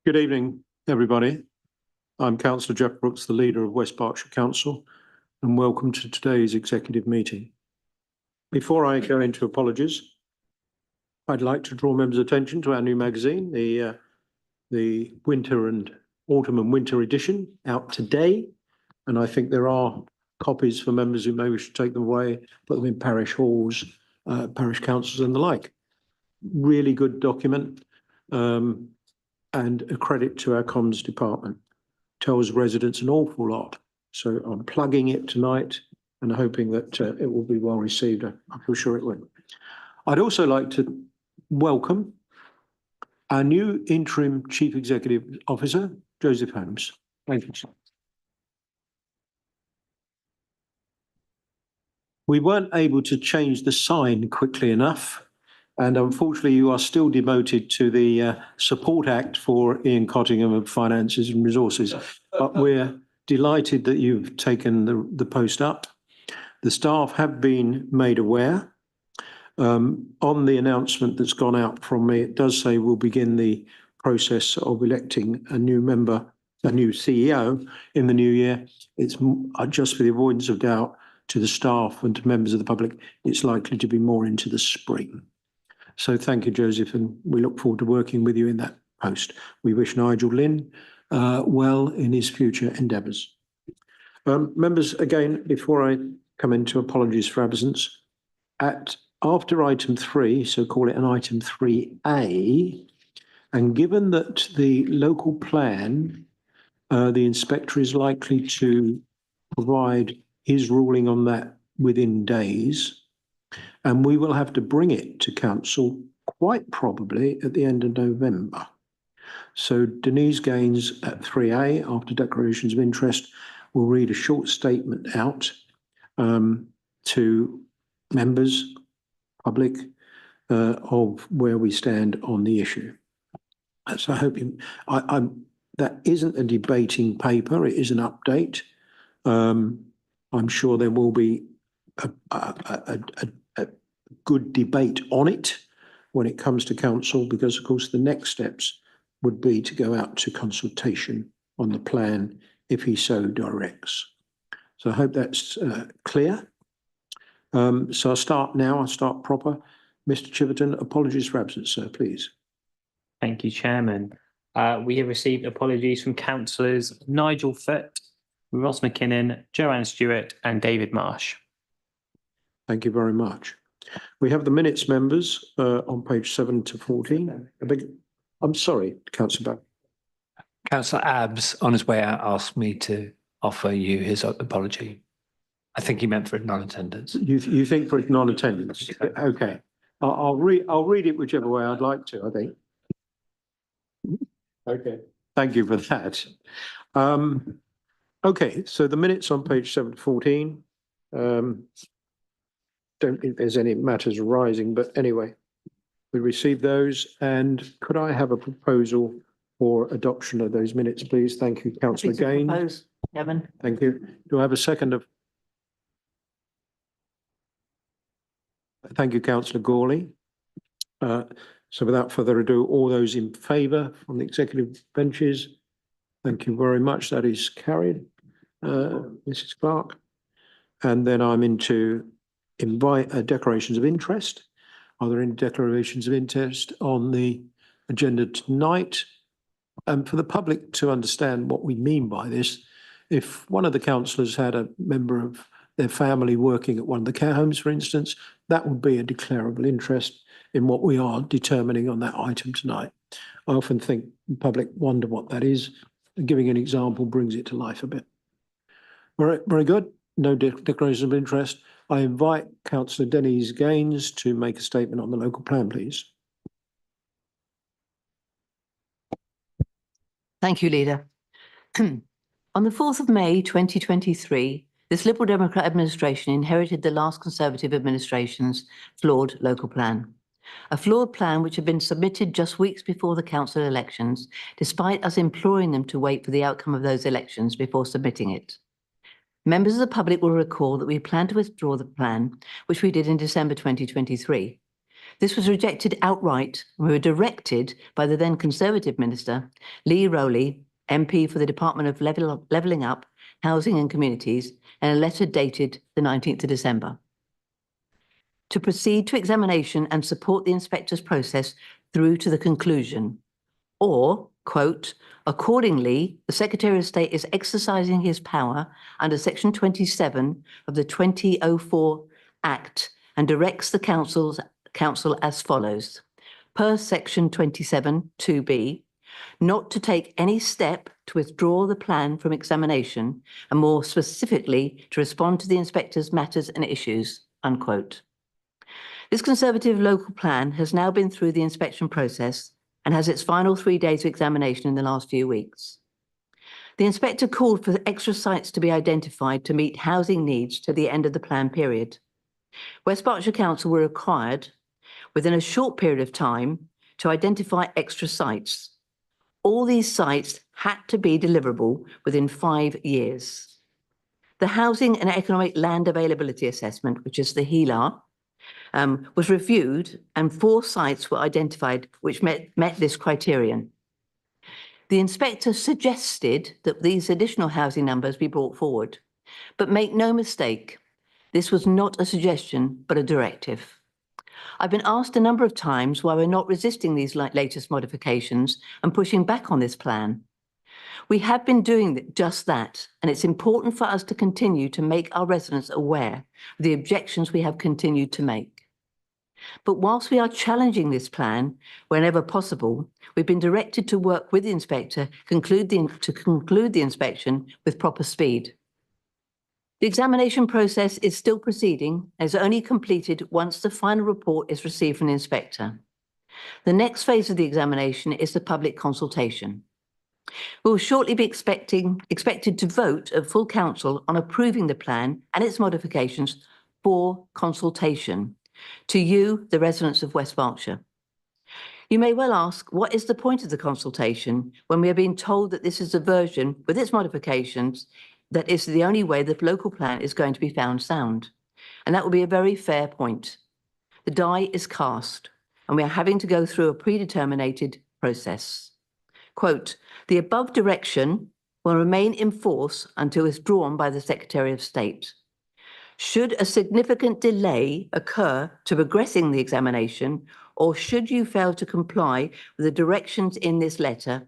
Good evening, everybody. I'm Councillor Jeff Brooks, the leader of West Berkshire Council, and welcome to today's executive meeting. Before I go into apologies, I'd like to draw members' attention to our new magazine, the winter and autumn and winter edition, out today. And I think there are copies for members who may wish to take them away, put them in parish halls, parish councils and the like. Really good document. And a credit to our comms department. Tells residents an awful lot. So I'm plugging it tonight and hoping that it will be well received. I feel sure it will. I'd also like to welcome our new interim Chief Executive Officer, Joseph Holmes. Thank you, sir. We weren't able to change the sign quickly enough. And unfortunately, you are still demoted to the Support Act for Ian Cottingham of Finances and Resources. But we're delighted that you've taken the post up. The staff have been made aware. On the announcement that's gone out from me, it does say we'll begin the process of electing a new member, a new CEO in the new year. It's just for the avoidance of doubt to the staff and to members of the public, it's likely to be more into the spring. So thank you, Joseph, and we look forward to working with you in that post. We wish Nigel Lynn well in his future endeavours. Members, again, before I come into apologies for absence, after item 3, so call it an item 3A, and given that the local plan, the inspector is likely to provide his ruling on that within days, and we will have to bring it to council quite probably at the end of November. So Denise Gaines at 3A, after declarations of interest, will read a short statement out to members, public, of where we stand on the issue. So I hope that isn't a debating paper, it is an update. I'm sure there will be a good debate on it when it comes to council, because of course the next steps would be to go out to consultation on the plan if he so directs. So I hope that's clear. So I'll start now, I'll start proper. Mr. Chiverton, apologies for absence, sir, please. Thank you, Chairman. We have received apologies from councillors Nigel Foote, Ross McKinnon, Joanne Stewart and David Marsh. Thank you very much. We have the minutes, members, on page 7 to 14. I'm sorry, Councillor Back. Councillor Abbs, on his way out, asked me to offer you his apology. I think he meant for non-attendance. You think for non-attendance? Okay. I'll read it whichever way I'd like to, I think. Okay. Thank you for that. Okay, so the minutes on page 7 to 14. Don't think there's any matters arising, but anyway, we received those. And could I have a proposal for adoption of those minutes, please? Thank you, Councillor Gaines. Kevin. Thank you. Do I have a second of? Thank you, Councillor Gawley. So without further ado, all those in favour from the executive benches, thank you very much. That is carried, Mrs. Clark. And then I'm into declarations of interest. Are there any declarations of interest on the agenda tonight? And for the public to understand what we mean by this, if one of the councillors had a member of their family working at one of the care homes, for instance, that would be a declarable interest in what we are determining on that item tonight. I often think the public wonder what that is. Giving an example brings it to life a bit. All right, very good. No declaration of interest. I invite Councillor Denise Gaines to make a statement on the local plan, please. Thank you, Leader. On the 4th of May 2023, this Liberal Democrat administration inherited the last Conservative administration's flawed local plan. A flawed plan which had been submitted just weeks before the council elections, despite us imploring them to wait for the outcome of those elections before submitting it. Members of the public will recall that we plan to withdraw the plan, which we did in December 2023. This was rejected outright. We were directed by the then Conservative Minister, Lee Rowley, MP for the Department of Levelling Up, Housing and Communities, in a letter dated the 19th of December, to proceed to examination and support the inspector's process through to the conclusion. Or, quote, accordingly, the Secretary of State is exercising his power under Section 27 of the 2004 Act and directs the Council as follows. Per Section 27 2B, not to take any step to withdraw the plan from examination, and more specifically, to respond to the inspector's matters and issues, unquote. This Conservative local plan has now been through the inspection process and has its final 3 days of examination in the last few weeks. The inspector called for extra sites to be identified to meet housing needs to the end of the plan period. West Berkshire Council were required, within a short period of time, to identify extra sites. All these sites had to be deliverable within 5 years. The Housing and Economic Land Availability Assessment, which is the HELAR, was reviewed and 4 sites were identified which met this criterion. The inspector suggested that these additional housing numbers be brought forward, but make no mistake, this was not a suggestion, but a directive. I've been asked a number of times why we're not resisting these latest modifications and pushing back on this plan. We have been doing just that, and it's important for us to continue to make our residents aware of the objections we have continued to make. But whilst we are challenging this plan whenever possible, we've been directed to work with the inspector to conclude the inspection with proper speed. The examination process is still proceeding and is only completed once the final report is received from the inspector. The next phase of the examination is the public consultation. We will shortly be expected to vote at full council on approving the plan and its modifications for consultation to you, the residents of West Berkshire. You may well ask, what is the point of the consultation when we are being told that this is a version with its modifications that is the only way the local plan is going to be found sound? And that will be a very fair point. The die is cast, and we are having to go through a predetermined process. Quote, the above direction will remain in force until withdrawn by the Secretary of State. Should a significant delay occur to progressing the examination, or should you fail to comply with the directions in this letter,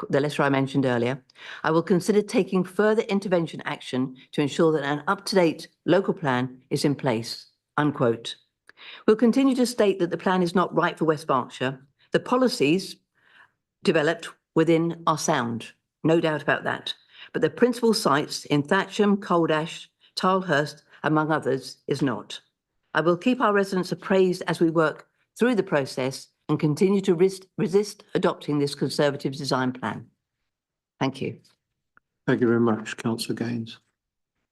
the letter I mentioned earlier, I will consider taking further intervention action to ensure that an up-to-date local plan is in place, unquote. We'll continue to state that the plan is not right for West Berkshire. The policies developed within are sound, no doubt about that. But the principal sites in Thatcham, Coldash, Tilehurst, among others, is not. I will keep our residents appraised as we work through the process and continue to resist adopting this Conservative design plan. Thank you. Thank you very much, Councillor Gaines.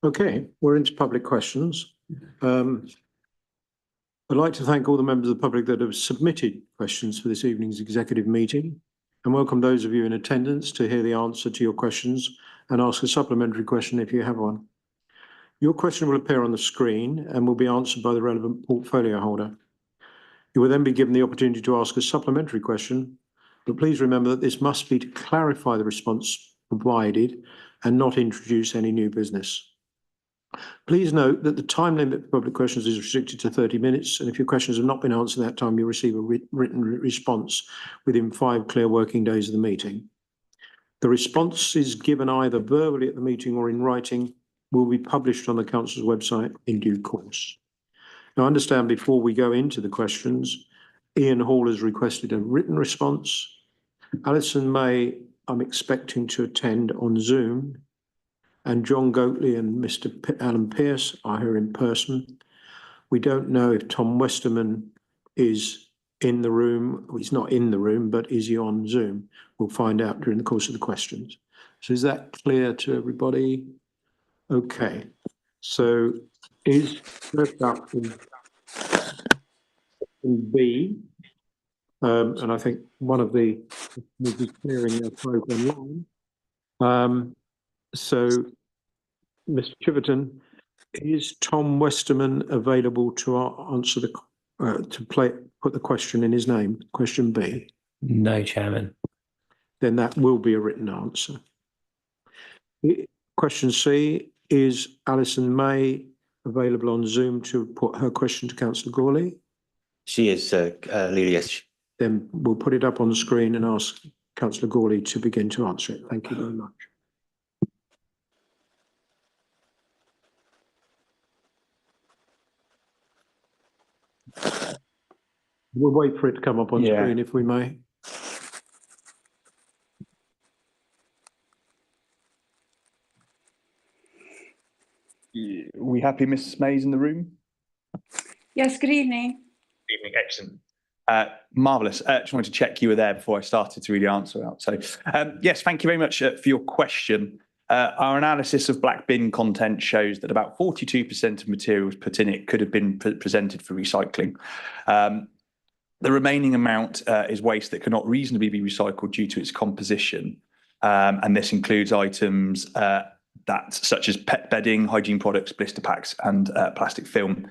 Okay, we're into public questions. I'd like to thank all the members of the public that have submitted questions for this evening's executive meeting, and welcome those of you in attendance to hear the answer to your questions and ask a supplementary question if you have one. Your question will appear on the screen and will be answered by the relevant portfolio holder. You will then be given the opportunity to ask a supplementary question, but please remember that this must be to clarify the response provided and not introduce any new business. Please note that the time limit for public questions is restricted to 30 minutes, and if your questions have not been answered at that time, you'll receive a written response within 5 clear working days of the meeting. The response is given either verbally at the meeting or in writing, will be published on the Council's website in due course. Now, understand before we go into the questions, Ian Hall has requested a written response. Alison May, I'm expecting to attend on Zoom, and John Goatley and Mr. Alan Pearce are here in person. We don't know if Tom Westerman is in the room. Well, he's not in the room, but is he on Zoom? We'll find out during the course of the questions. So is that clear to everybody? Okay, so is first up in B, and I think one of the will be clearing their program line. So, Mr. Chiverton, is Tom Westerman available to answer the put the question in his name, question B? No, Chairman. Then that will be a written answer. Question C, is Alison May available on Zoom to put her question to Councillor Gawley? She is, Leader, yes. Then we'll put it up on the screen and ask Councillor Gawley to begin to answer it. Thank you very much. We'll wait for it to come up on screen if we may. We happy Mrs. May's in the room? Yes, good evening. Evening, excellent. Marvellous. Just wanted to check you were there before I started to read the answer out. So, yes, thank you very much for your question. Our analysis of black bin content shows that about 42% of materials put in it could have been presented for recycling. The remaining amount is waste that cannot reasonably be recycled due to its composition. And this includes items such as pet bedding, hygiene products, blister packs, and plastic film.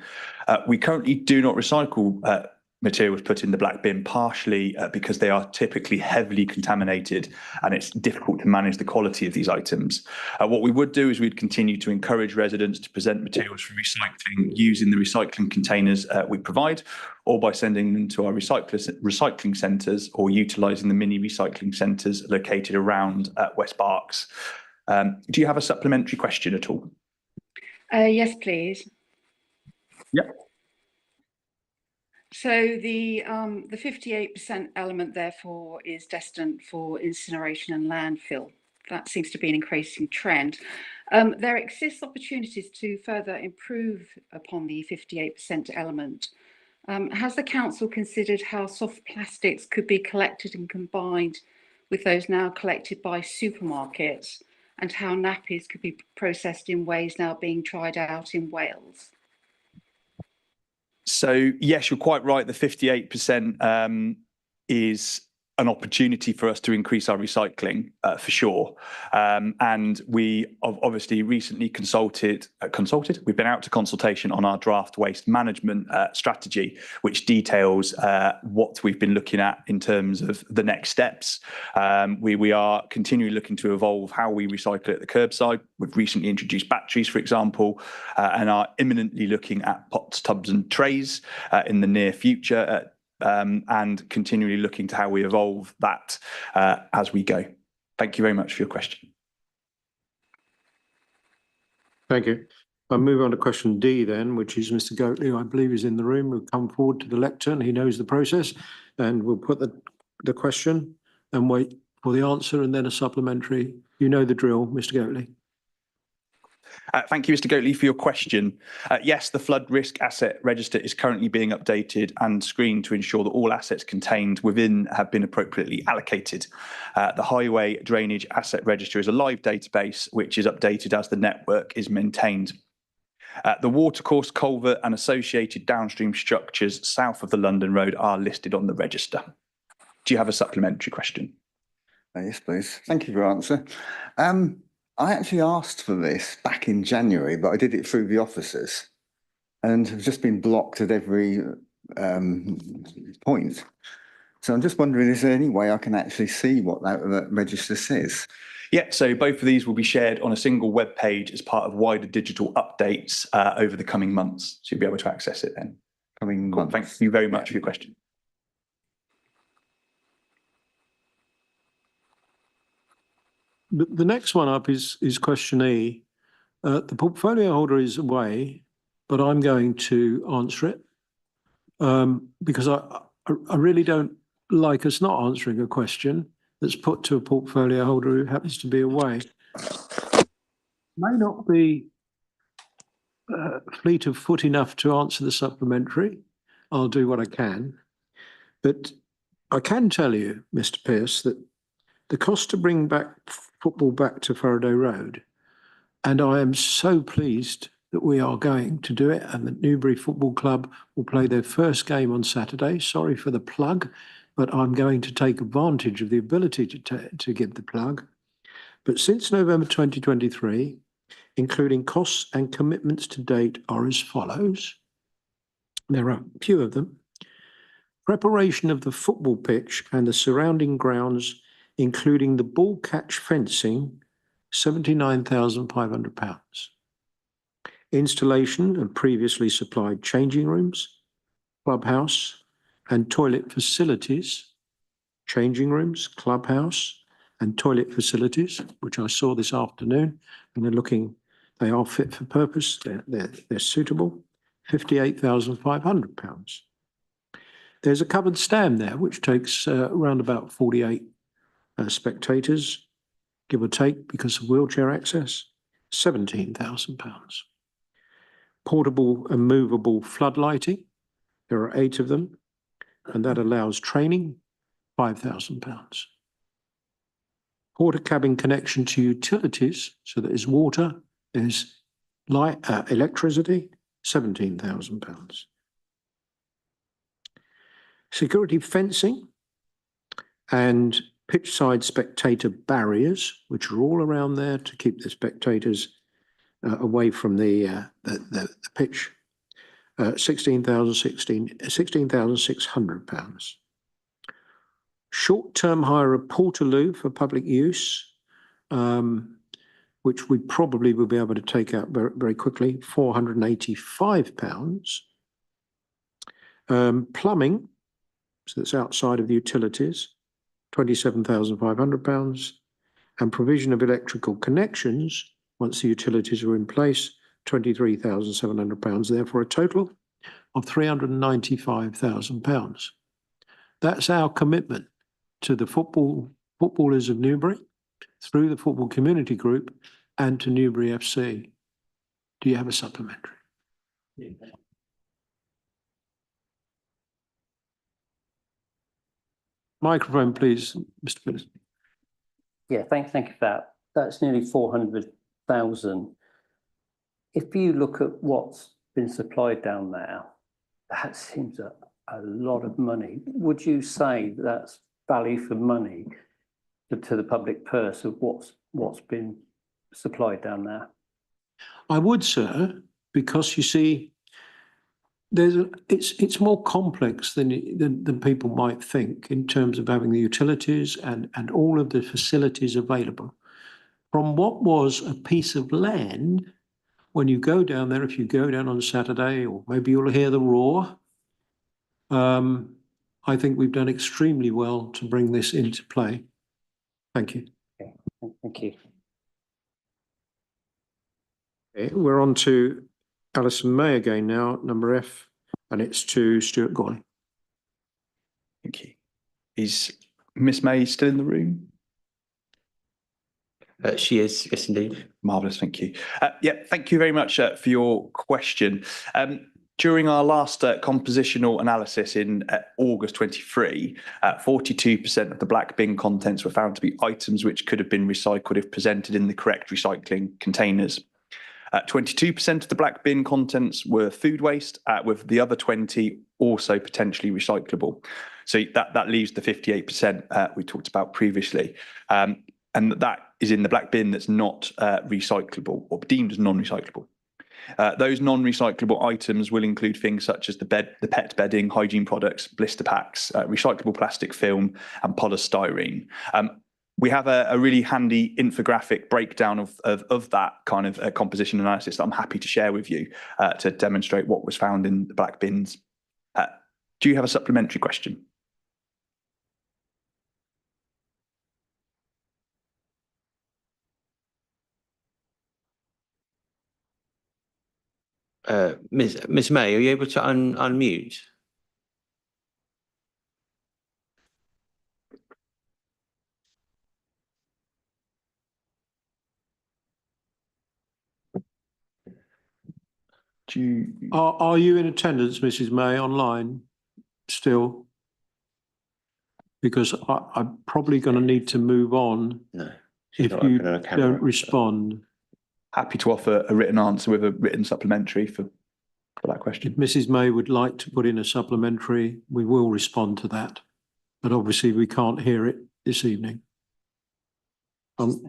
We currently do not recycle materials put in the black bin, partially because they are typically heavily contaminated and it's difficult to manage the quality of these items. What we would do is we'd continue to encourage residents to present materials for recycling using the recycling containers we provide, or by sending them to our recycling centres or utilising the mini recycling centres located around West Berks. Do you have a supplementary question at all? Yes, please. Yep. So the 58% element, therefore, is destined for incineration and landfill. That seems to be an increasing trend. There exists opportunities to further improve upon the 58% element. Has the council considered how soft plastics could be collected and combined with those now collected by supermarkets, and how nappies could be processed in ways now being tried out in Wales? So, yes, you're quite right. The 58% is an opportunity for us to increase our recycling for sure. And we have obviously recently consulted. We've been out to consultation on our draft waste management strategy, which details what we've been looking at in terms of the next steps. We are continually looking to evolve how we recycle at the curbside. We've recently introduced batteries, for example, and are imminently looking at pots, tubs and trays in the near future. And continually looking to how we evolve that as we go. Thank you very much for your question. Thank you. I'll move on to question D then, which is Mr. Goatley, I believe is in the room. We'll come forward to the lectern. He knows the process, and we'll put the question and wait for the answer and then a supplementary. You know the drill, Mr. Goatley. Thank you, Mr. Goatley, for your question. Yes, the flood risk asset register is currently being updated and screened to ensure that all assets contained within have been appropriately allocated. The highway drainage asset register is a live database which is updated as the network is maintained. The watercourse, culvert and associated downstream structures south of the London Road are listed on the register. Do you have a supplementary question? Yes, please. Thank you for your answer. I actually asked for this back in January, but I did it through the offices and have just been blocked at every point. So I'm just wondering, is there any way I can actually see what that register says? Yeah, so both of these will be shared on a single web page as part of wider digital updates over the coming months. So you'll be able to access it then. Coming Cool. months. Thank you very much for your question. The next one up is question E. The portfolio holder is away, but I'm going to answer it because I really don't like us not answering a question that's put to a portfolio holder who happens to be away. May not be fleet of foot enough to answer the supplementary. I'll do what I can. But I can tell you, Mr. Pearce, that the cost to bring back football back to Faraday Road, and I am so pleased that we are going to do it, and the Newbury Football Club will play their first game on Saturday. Sorry for the plug, but I'm going to take advantage of the ability to give the plug. But since November 2023, including costs and commitments to date, are as follows. There are a few of them. Preparation of the football pitch and the surrounding grounds, including the ball catch fencing, £79,500. Installation of previously supplied changing rooms, clubhouse and toilet facilities, changing rooms, clubhouse and toilet facilities, which I saw this afternoon, and they are fit for purpose, they're suitable, £58,500. There's a covered stand there, which takes around about 48 spectators, give or take, because of wheelchair access, £17,000. Portable and movable floodlighting, there are 8 of them, and that allows training, £5,000. Porta cabin connection to utilities, so that is water, there's light, electricity, £17,000. Security fencing and pitch side spectator barriers, which are all around there to keep the spectators away from the pitch, £16,600. Short-term hire of Portaloo for public use, which we probably will be able to take out very, very quickly, £485. Plumbing, so that's outside of the utilities, £27,500. And provision of electrical connections, once the utilities are in place, £23,700, therefore a total of £395,000. That's our commitment to the footballers of Newbury, through the Football Community Group and to Newbury FC. Do you have a supplementary? Yeah. Microphone, please, Mr. Phillips. Yeah, thank you for that. That's nearly 400,000. If you look at what's been supplied down there, that seems a lot of money. Would you say that's value for money to the public purse of what's been supplied down there? I would, sir, because you see, it's more complex than people might think in terms of having the utilities and all of the facilities available. From what was a piece of land, when you go down there, if you go down on Saturday, or maybe you'll hear the roar, I think we've done extremely well to bring this into play. Thank you. Okay, thank you. Okay, we're on to Alison May again now, number F, and it's to Stuart Goy. Thank you. Is Miss May still in the room? She is, yes, indeed. Marvellous, thank you. Yeah, thank you very much for your question. During our last compositional analysis in August 23, 42% of the black bin contents were found to be items which could have been recycled if presented in the correct recycling containers. 22% of the black bin contents were food waste, with the other 20 also potentially recyclable. So that leaves the 58% we talked about previously. And that is in the black bin that's not recyclable or deemed as non-recyclable. Those non-recyclable items will include things such as the pet bedding, hygiene products, blister packs, recyclable plastic film, and polystyrene. We have a really handy infographic breakdown of that kind of composition analysis that I'm happy to share with you to demonstrate what was found in the black bins. Do you have a supplementary question? Miss May, are you able to unmute? Are you in attendance, Mrs. May, online still? Because I'm probably going to need to move on. No. If you don't respond. Happy to offer a written answer with a written supplementary for that question. If Mrs. May would like to put in a supplementary, we will respond to that. But obviously we can't hear it this evening. I'm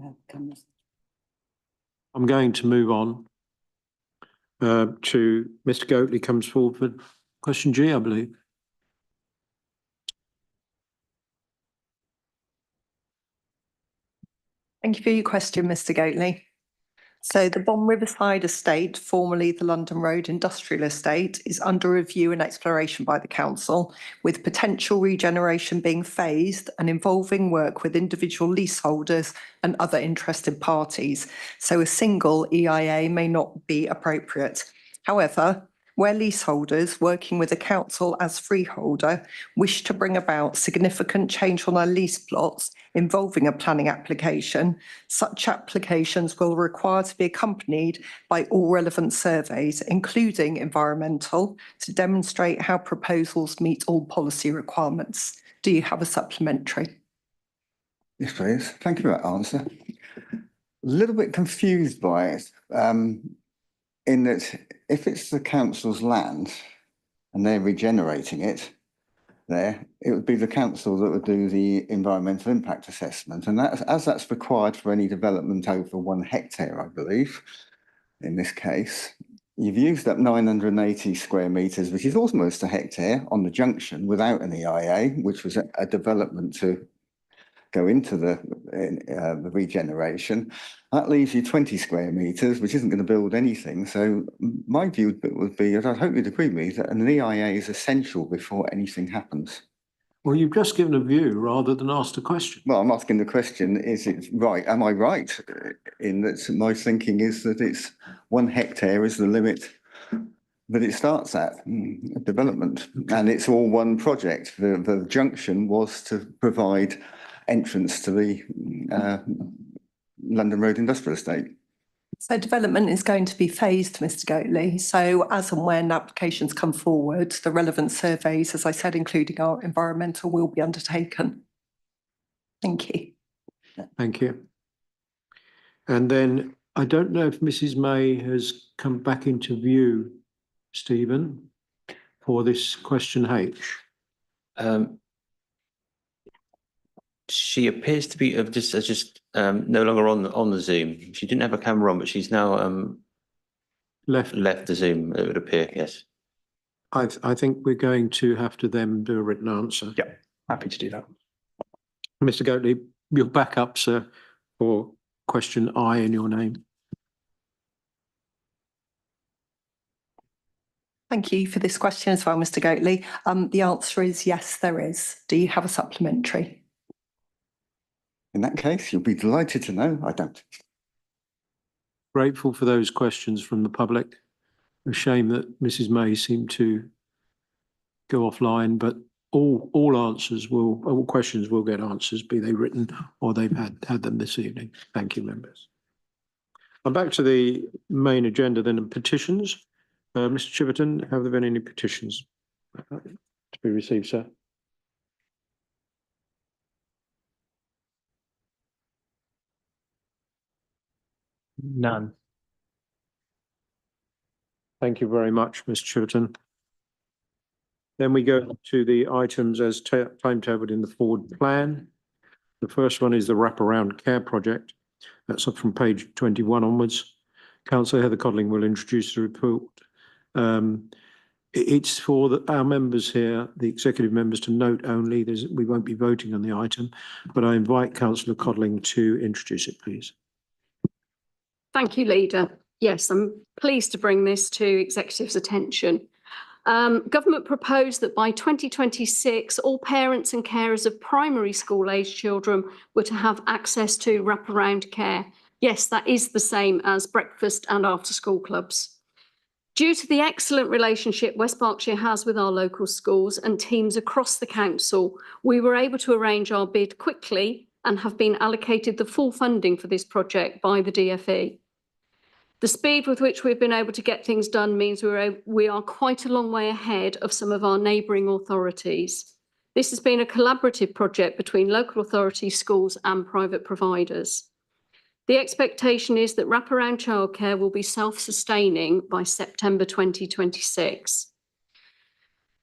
going to move on to Mr. Goatley comes forward for question G, I believe. Thank you for your question, Mr. Goatley. So the Bond Riverside Estate, formerly the London Road Industrial Estate, is under review and exploration by the council, with potential regeneration being phased and involving work with individual leaseholders and other interested parties. So a single EIA may not be appropriate. However, where leaseholders working with the council as freeholder wish to bring about significant change on their lease plots involving a planning application, such applications will require to be accompanied by all relevant surveys, including environmental, to demonstrate how proposals meet all policy requirements. Do you have a supplementary? Yes, please. Thank you for that answer. A little bit confused by it, in that if it's the council's land and they're regenerating it, it would be the council that would do the environmental impact assessment. And that's required for any development over 1 hectare, I believe, in this case. You've used up 980 square metres, which is almost a hectare on the junction without an EIA, which was a development to go into the regeneration. That leaves you 20 square metres, which isn't going to build anything. So my view would be, and I hope you'd agree with me, that an EIA is essential before anything happens. Well, you've just given a view rather than asked a question. Well, I'm asking the question, is it right? Am I right in that my thinking is that it's 1 hectare is the limit that it starts at development, and it's all one project. The junction was to provide entrance to the London Road Industrial Estate. So development is going to be phased, Mr. Goatley. So as and when applications come forward, the relevant surveys, as I said, including our environmental, will be undertaken. Thank you. Thank you. And then I don't know if Mrs. May has come back into view, Stephen, for this question H. She appears to be just no longer on the Zoom. She didn't have a camera on, but she's now left the Zoom. It would appear, yes. I think we're going to have to then do a written answer. Yeah, happy to do that. Mr. Goatley, you're back up, sir, for question I in your name. Thank you for this question as well, Mr. Goatley. The answer is yes, there is. Do you have a supplementary? In that case, you'll be delighted to know I don't. Grateful for those questions from the public. A shame that Mrs. May seemed to go offline, but all questions will get answers, be they written or they've had them this evening. Thank you, members. I'm back to the main agenda then, and petitions. Mr. Chiverton, have there been any petitions to be received, sir? None. Thank you very much, Mr. Chiverton. Then we go to the items as timetabled in the forward plan. The first one is the wraparound care project. That's up from page 21 onwards. Councillor Heather Codling will introduce the report. It's for our members here, the executive members, to note only. We won't be voting on the item, but I invite Councillor Codling to introduce it, please. Thank you, Leader. Yes, I'm pleased to bring this to Executive's attention. Government proposed that by 2026, all parents and carers of primary school age children were to have access to wraparound care. Yes, that is the same as breakfast and after school clubs. Due to the excellent relationship West Berkshire has with our local schools and teams across the council, we were able to arrange our bid quickly and have been allocated the full funding for this project by the DfE. The speed with which we've been able to get things done means we are quite a long way ahead of some of our neighbouring authorities. This has been a collaborative project between local authorities, schools and private providers. The expectation is that wraparound childcare will be self-sustaining by September 2026.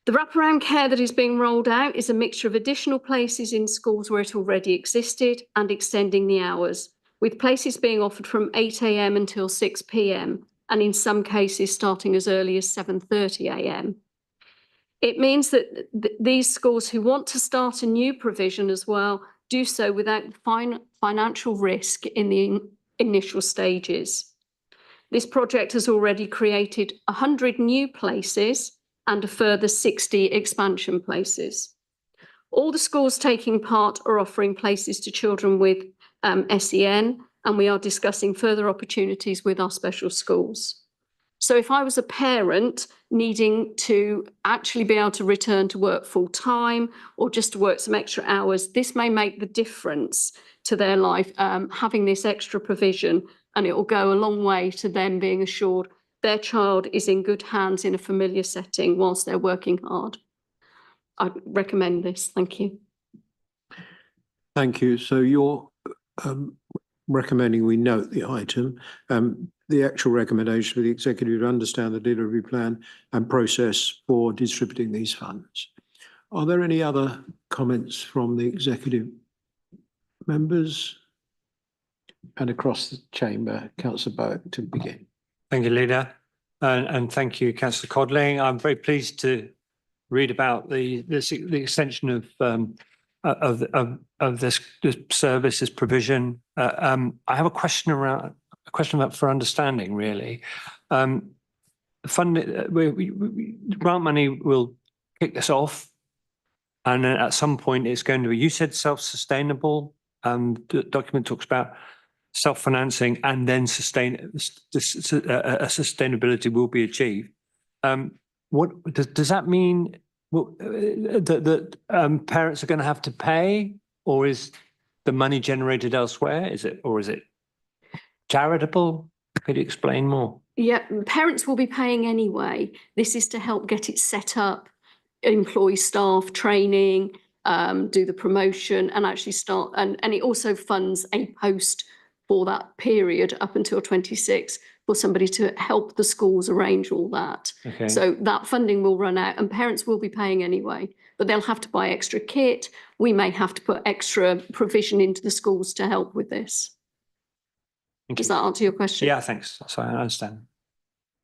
The wraparound care that is being rolled out is a mixture of additional places in schools where it already existed and extending the hours, with places being offered from 8 a.m. until 6 p.m, and in some cases starting as early as 7:30 a.m. It means that these schools who want to start a new provision as well do so without financial risk in the initial stages. This project has already created 100 new places and a further 60 expansion places. All the schools taking part are offering places to children with SEN, and we are discussing further opportunities with our special schools. So if I was a parent needing to actually be able to return to work full time or just to work some extra hours, this may make the difference to their life, having this extra provision, and it will go a long way to them being assured their child is in good hands in a familiar setting whilst they're working hard. I recommend this. Thank you. Thank you. So you're recommending we note the item. The actual recommendation for the executive to understand the delivery plan and process for distributing these funds. Are there any other comments from the executive members? And across the chamber, Councillor Bowick to begin. Thank you, Leader. And thank you, Councillor Codling. I'm very pleased to read about the extension of this service, this provision. I have a question about for understanding, really. Grant money will kick this off, and then at some point it's going to be, you said self-sustainable. The document talks about self-financing and then sustainability will be achieved. What does that mean? That parents are going to have to pay, or is the money generated elsewhere? Is it charitable? Could you explain more? Yeah, parents will be paying anyway. This is to help get it set up, employ staff, training, do the promotion, and actually start. And it also funds a post for that period up until 26 for somebody to help the schools arrange all that. Okay. So that funding will run out and parents will be paying anyway, but they'll have to buy extra kit. We may have to put extra provision into the schools to help with this. Does that answer your question? Yeah, thanks. So I understand.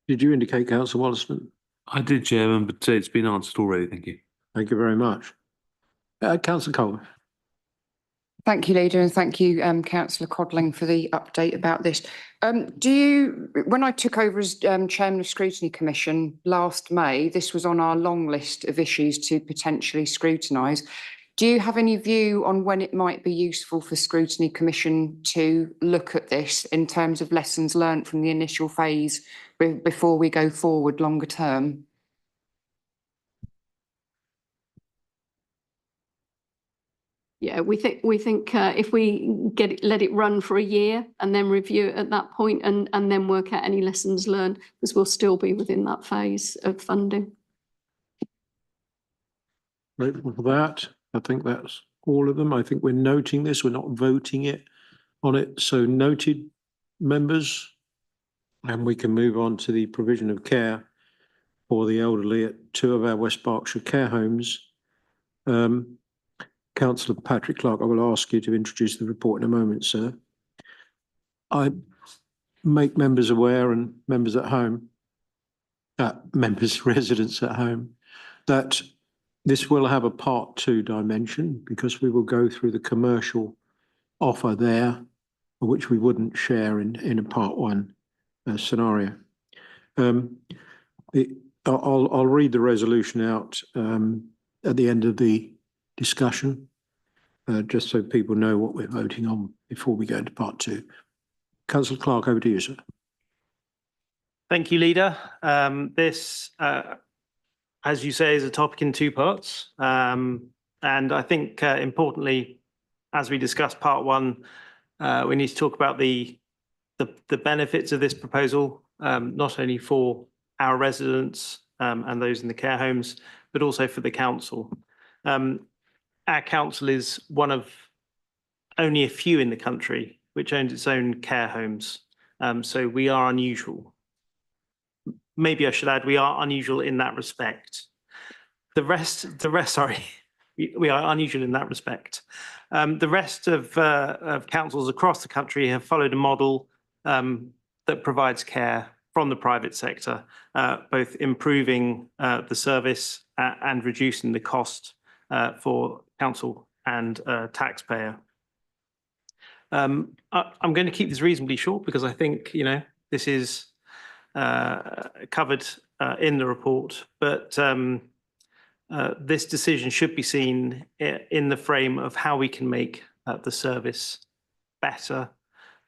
Did you indicate, Councillor Wollaston? I did, Chairman, but it's been answered already. Thank you. Thank you very much. Councillor Coleman. Thank you, Leader, and thank you, Councillor Codling, for the update about this. When I took over as Chairman of Scrutiny Commission last May, this was on our long list of issues to potentially scrutinise. Do you have any view on when it might be useful for Scrutiny Commission to look at this in terms of lessons learnt from the initial phase before we go forward longer term? Yeah, we think if we let it run for a year and then review it at that point and then work out any lessons learned, because we'll still be within that phase of funding. Grateful for that. I think that's all of them. I think we're noting this. We're not voting on it. So noted, members, and we can move on to the provision of care for the elderly at 2 of our West Berkshire care homes. Councillor Patrick Clark, I will ask you to introduce the report in a moment, sir. I make members aware and members at home, residents at home, that this will have a part 2 dimension because we will go through the commercial offer there, which we wouldn't share in a part 1 scenario. I'll read the resolution out at the end of the discussion, just so people know what we're voting on before we go into part 2. Councillor Clark, over to you, sir. Thank you, Leader. This, as you say, is a topic in 2 parts. And I think importantly, as we discuss part 1, we need to talk about the benefits of this proposal, not only for our residents and those in the care homes, but also for the council. Our council is one of only a few in the country which owns its own care homes. So we are unusual. Maybe I should add, we are unusual in that respect. The rest, sorry, we are unusual in that respect. The rest of councils across the country have followed a model that provides care from the private sector, both improving the service and reducing the cost for council and taxpayer. I'm going to keep this reasonably short because I think, this is covered in the report, but this decision should be seen in the frame of how we can make the service better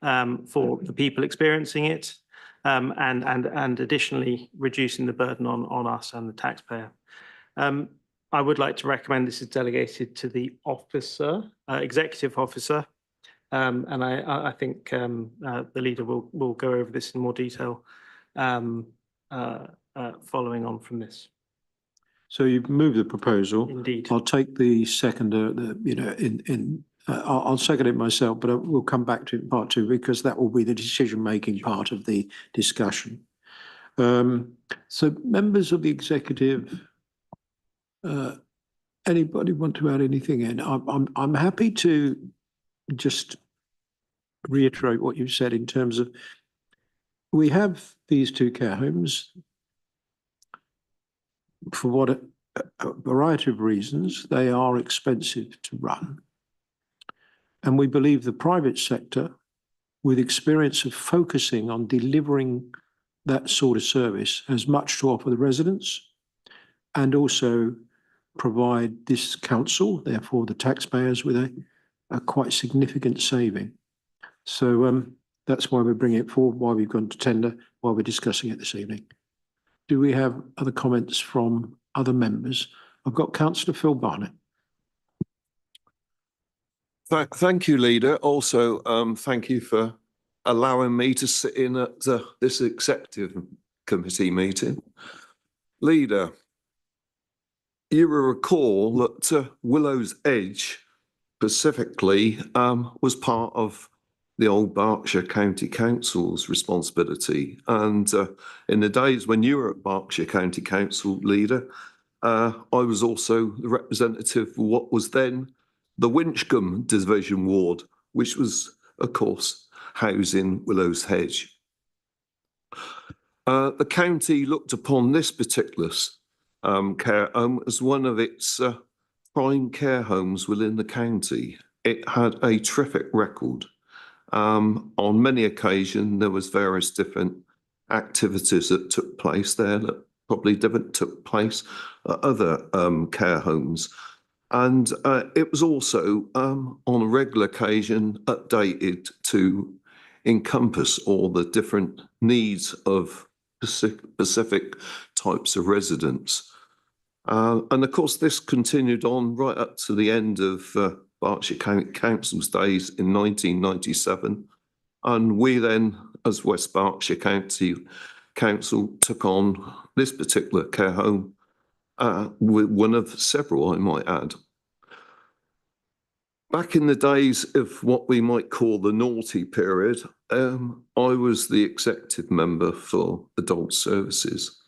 for the people experiencing it, and additionally reducing the burden on us and the taxpayer. I would like to recommend this is delegated to the officer, executive officer, and I think the leader will go over this in more detail following on from this. So you've moved the proposal. Indeed. I'll take the seconder, I'll second it myself, but we'll come back to it in part two because that will be the decision-making part of the discussion. So members of the executive, anybody want to add anything in? I'm happy to just reiterate what you said in terms of we have these two care homes for what a variety of reasons. They are expensive to run. And we believe the private sector, with experience of focusing on delivering that sort of service, has much to offer the residents and also provide this council, therefore the taxpayers, with a quite significant saving. So that's why we're bringing it forward, why we've gone to tender, why we're discussing it this evening. Do we have other comments from other members? I've got Councillor Phil Barnett. Thank you, Leader. Also, thank you for allowing me to sit in at this executive committee meeting. Leader, you will recall that Willow's Edge specifically was part of the old Berkshire County Council's responsibility. And in the days when you were at Berkshire County Council, Leader, I was also the representative for what was then the Winchcombe Division Ward, which was, of course, housing Willow's Hedge. The county looked upon this particular care home as one of its prime care homes within the county. It had a terrific record. On many occasions, there was various different activities that took place there that probably didn't took place at other care homes. And it was also, on a regular occasion, updated to encompass all the different needs of specific types of residents. And of course, this continued on right up to the end of Berkshire County Council's days in 1997. And we then, as West Berkshire County Council, took on this particular care home, with one of several, I might add. Back in the days of what we might call the naughty period, I was the executive member for adult services.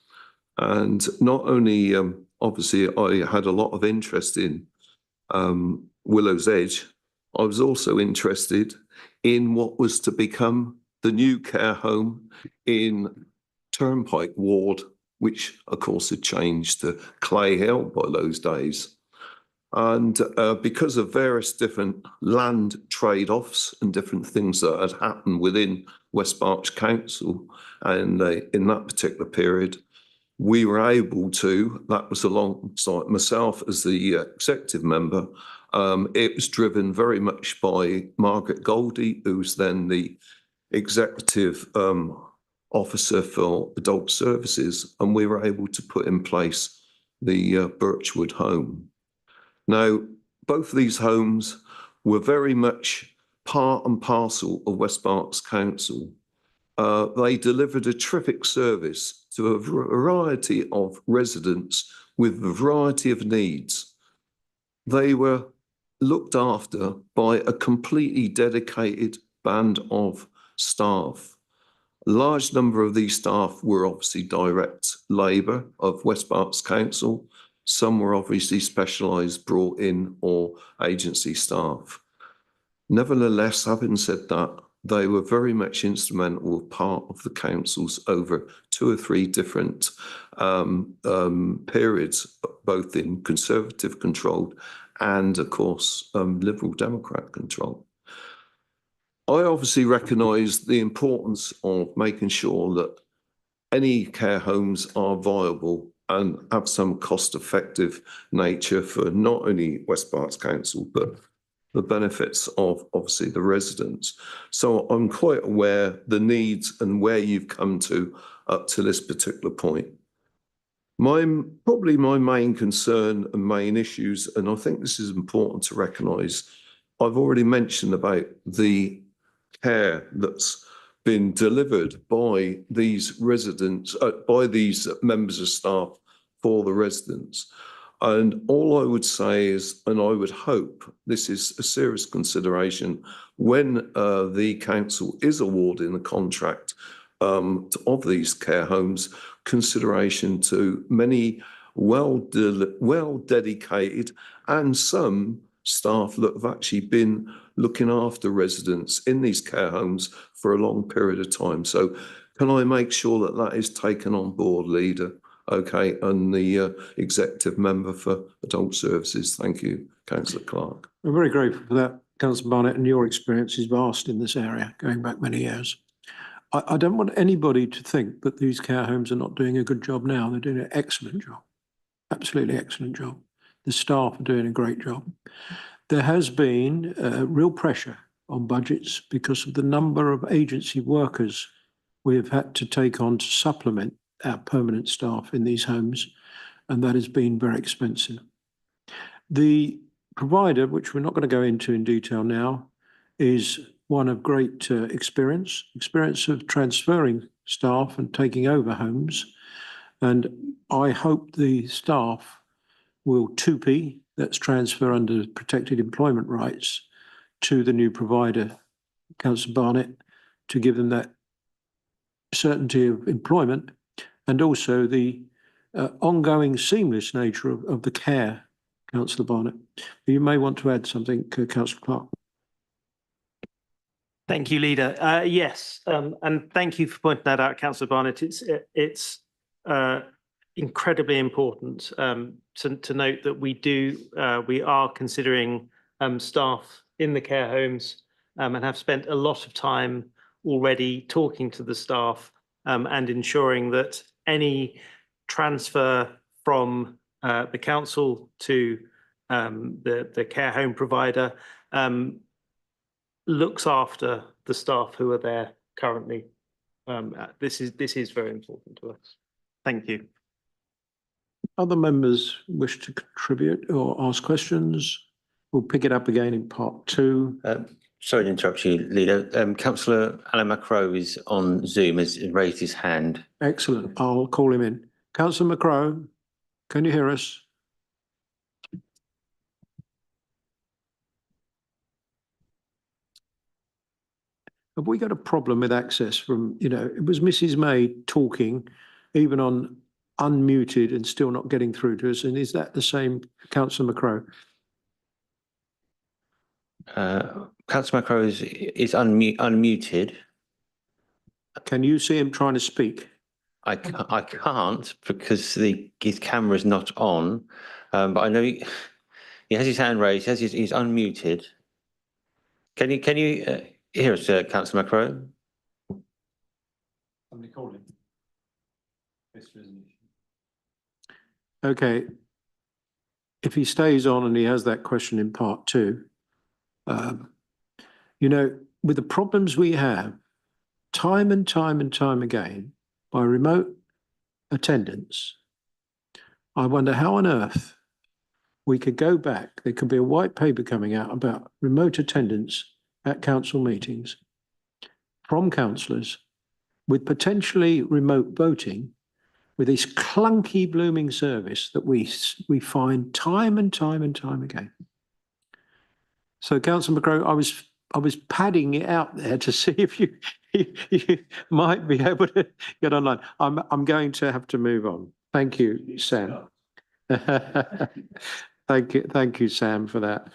And not only, obviously, I had a lot of interest in Willow's Edge, I was also interested in what was to become the new care home in Turnpike Ward, which of course had changed to Clay Hill by those days. And because of various different land trade-offs and different things that had happened within West Berkshire Council and in that particular period, we were able to, that was alongside myself as the executive member, it was driven very much by Margaret Goldie, who was then the executive officer for adult services, and we were able to put in place the Birchwood home. Now, both of these homes were very much part and parcel of West Berks Council. They delivered a terrific service to a variety of residents with a variety of needs. They were looked after by a completely dedicated band of staff. A large number of these staff were obviously direct labour of West Berks Council. Some were obviously specialised, brought in, or agency staff. Nevertheless, having said that, they were very much instrumental part of the councils over 2 or 3 different periods, both in Conservative controlled and of course, Liberal Democrat control. I obviously recognise the importance of making sure that any care homes are viable and have some cost-effective nature for not only West Berks Council, but the benefits of obviously the residents. So I'm quite aware the needs and where you've come to up to this particular point. Probably my main concern and main issues, and I think this is important to recognise, I've already mentioned about the care that's been delivered by these residents, by these members of staff for the residents. And all I would say is, and I would hope this is a serious consideration when the council is awarding a contract of these care homes, consideration to many well dedicated and some staff that have actually been looking after residents in these care homes for a long period of time. So can I make sure that that is taken on board, Leader? Okay, and the executive member for adult services. Thank you, Councillor Clark. I'm very grateful for that, Councillor Barnett, and your experience is vast in this area, going back many years. I don't want anybody to think that these care homes are not doing a good job now. They're doing an excellent job, absolutely excellent job. The staff are doing a great job. There has been real pressure on budgets because of the number of agency workers we have had to take on to supplement our permanent staff in these homes, and that has been very expensive. The provider, which we're not going to go into in detail now, is one of great experience of transferring staff and taking over homes. And I hope the staff will 2P, that's transfer under protected employment rights, to the new provider, Councillor Barnett, to give them that certainty of employment and also the ongoing seamless nature of the care, Councillor Barnett. You may want to add something, Councillor Clark. Thank you, Leader. Yes, and thank you for pointing that out, Councillor Barnett. It's incredibly important to note that we are considering staff in the care homes and have spent a lot of time already talking to the staff and ensuring that any transfer from the council to the care home provider looks after the staff who are there currently. This is very important to us. Thank you. Other members wish to contribute or ask questions? We'll pick it up again in part 2. Sorry to interrupt you, Leader. Councillor Alan Macrow is on Zoom, has raised his hand. Excellent. I'll call him in. Councillor Macrow, can you hear us? Have we got a problem with access from, it was Mrs. May talking, even on unmuted and still not getting through to us. And is that the same, Councillor Macrow? Councillor Macrow is unmuted. Can you see him trying to speak? I can't because his camera is not on, but I know he has his hand raised. He's unmuted. Can you hear us, Councillor Macrow? Somebody call him. Okay. If he stays on and he has that question in part 2, with the problems we have, time and time again, by remote attendance, I wonder how on earth we could go back. There could be a white paper coming out about remote attendance at council meetings from councillors with potentially remote voting, with this clunky blooming service that we find time and time again. So, Councillor Macrow, I was padding it out there to see if you might be able to get online. I'm going to have to move on. Thank you, Sam. Thank you, Sam, for that.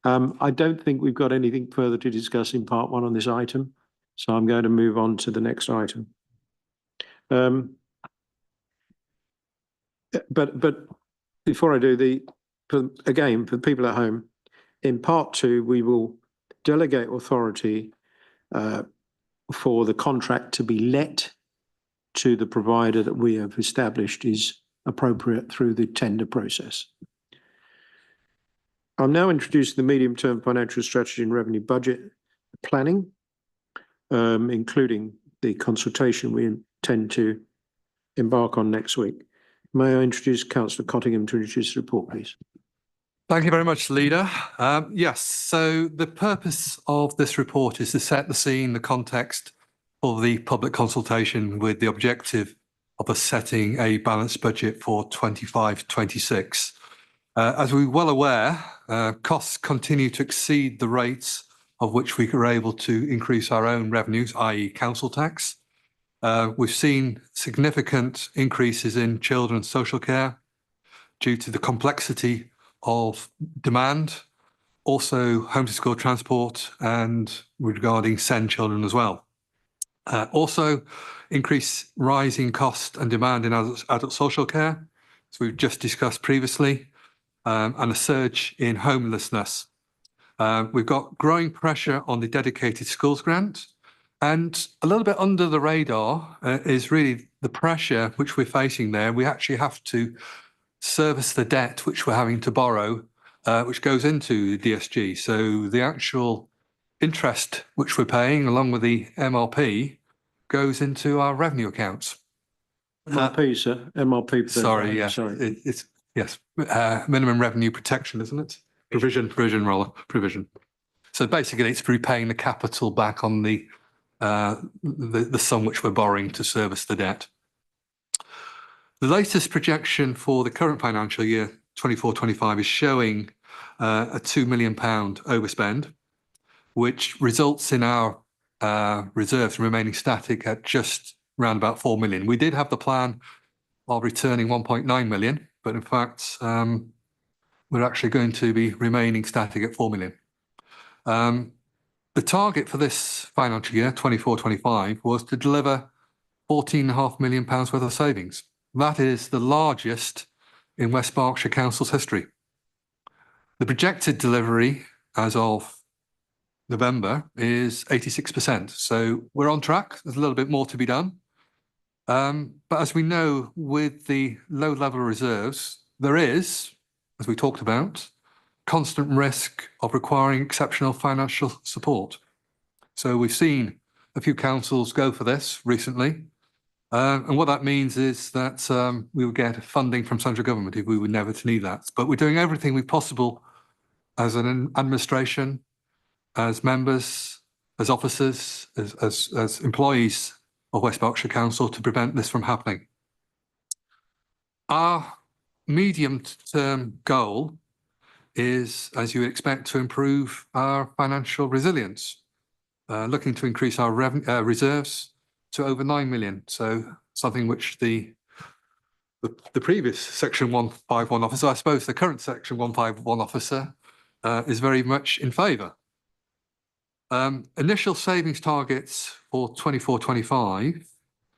I don't think we've got anything further to discuss in part 1 on this item, so I'm going to move on to the next item. But before I do, for the people at home, in part two, we will delegate authority for the contract to be let to the provider that we have established is appropriate through the tender process. I'm now introducing the medium-term financial strategy and revenue budget planning, including the consultation we intend to embark on next week. May I introduce Councillor Cottingham to introduce the report, please? Thank you very much, Leader. Yes, so the purpose of this report is to set the scene, the context for the public consultation with the objective of us setting a balanced budget for 25-26. As we're well aware, costs continue to exceed the rates of which we were able to increase our own revenues, i.e. council tax. We've seen significant increases in children's social care due to the complexity of demand, also home to school transport and regarding SEND children as well. Also increased rising cost and demand in adult social care, as we've just discussed previously, and a surge in homelessness. We've got growing pressure on the dedicated schools grant, and a little bit under the radar is really the pressure which we're facing there. We actually have to service the debt which we're having to borrow, which goes into the DSG. So the actual interest which we're paying along with the MRP goes into our revenue accounts. MRP, sir. MRP. Sorry, yeah. Sorry. It's yes, minimum revenue protection, isn't it? Provision. So basically it's repaying the capital back on the sum which we're borrowing to service the debt. The latest projection for the current financial year, 24-25, is showing a £2 million overspend, which results in our reserves remaining static at just around about 4 million. We did have the plan of returning 1.9 million, but in fact, we're actually going to be remaining static at 4 million. The target for this financial year, 24-25, was to deliver £14.5 million worth of savings. That is the largest in West Berkshire Council's history. The projected delivery as of November is 86%. So we're on track. There's a little bit more to be done. But as we know, with the low level reserves, there is, as we talked about, constant risk of requiring exceptional financial support. So we've seen a few councils go for this recently. And what that means is that we will get funding from central government if we would never to need that. But we're doing everything we possible as an administration, as members, as officers, as employees of West Berkshire Council to prevent this from happening. Our medium-term goal is, as you would expect, to improve our financial resilience, looking to increase our reserves to over 9 million. So something which the previous Section 151 officer, I suppose the current Section 151 officer, is very much in favour. Initial savings targets for 24-25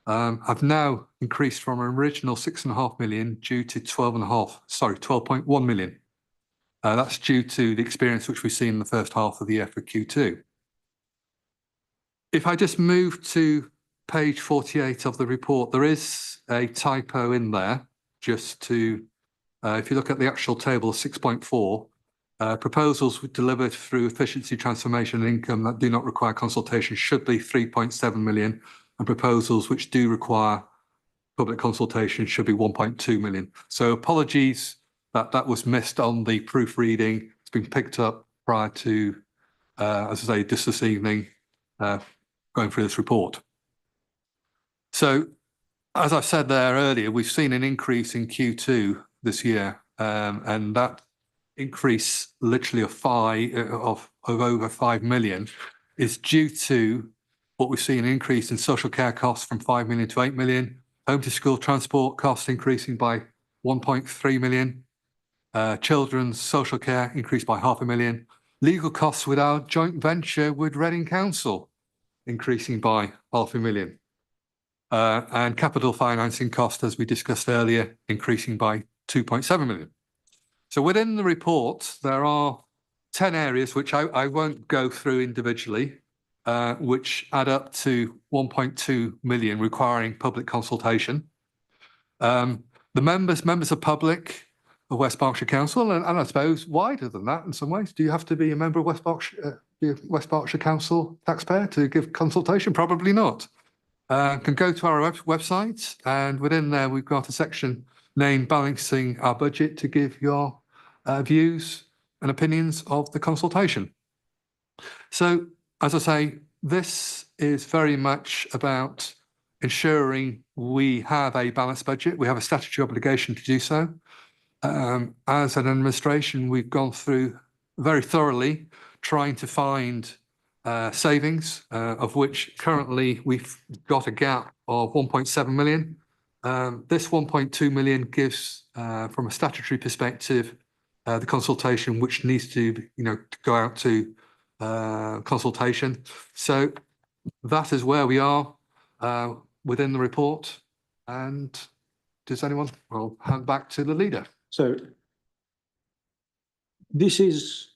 have now increased from an original 6.5 million due to 12.1 million. That's due to the experience which we've seen in the first half of the year for Q2. If I just move to page 48 of the report, there is a typo in there, just to, if you look at the actual table 6.4, proposals delivered through efficiency, transformation and income that do not require consultation should be 3.7 million, and proposals which do require public consultation should be 1.2 million. So apologies that was missed on the proofreading. It's been picked up prior to, as I say, just this evening, going through this report. So, as I said there earlier, we've seen an increase in Q2 this year, and that increase literally of over 5 million is due to what we've seen, an increase in social care costs from 5 million to 8 million, home to school transport costs increasing by 1.3 million, children's social care increased by £500,000, legal costs with our joint venture with Reading Council increasing by £500,000. And capital financing cost, as we discussed earlier, increasing by 2.7 million. So within the report, there are 10 areas which I won't go through individually, which add up to 1.2 million requiring public consultation. The members of public of West Berkshire Council, and I suppose wider than that in some ways. Do you have to be a member of West Berkshire Council taxpayer to give consultation? Probably not. Can go to our website, and within there we've got a section named Balancing Our Budget to give your views and opinions of the consultation. So, as I say, this is very much about ensuring we have a balanced budget. We have a statutory obligation to do so. As an administration, we've gone through very thoroughly trying to find savings, of which currently we've got a gap of 1.7 million. This 1.2 million gives, from a statutory perspective, the consultation which needs to, go out to consultation. So that is where we are within the report. And does anyone? I'll hand back to the leader. So this is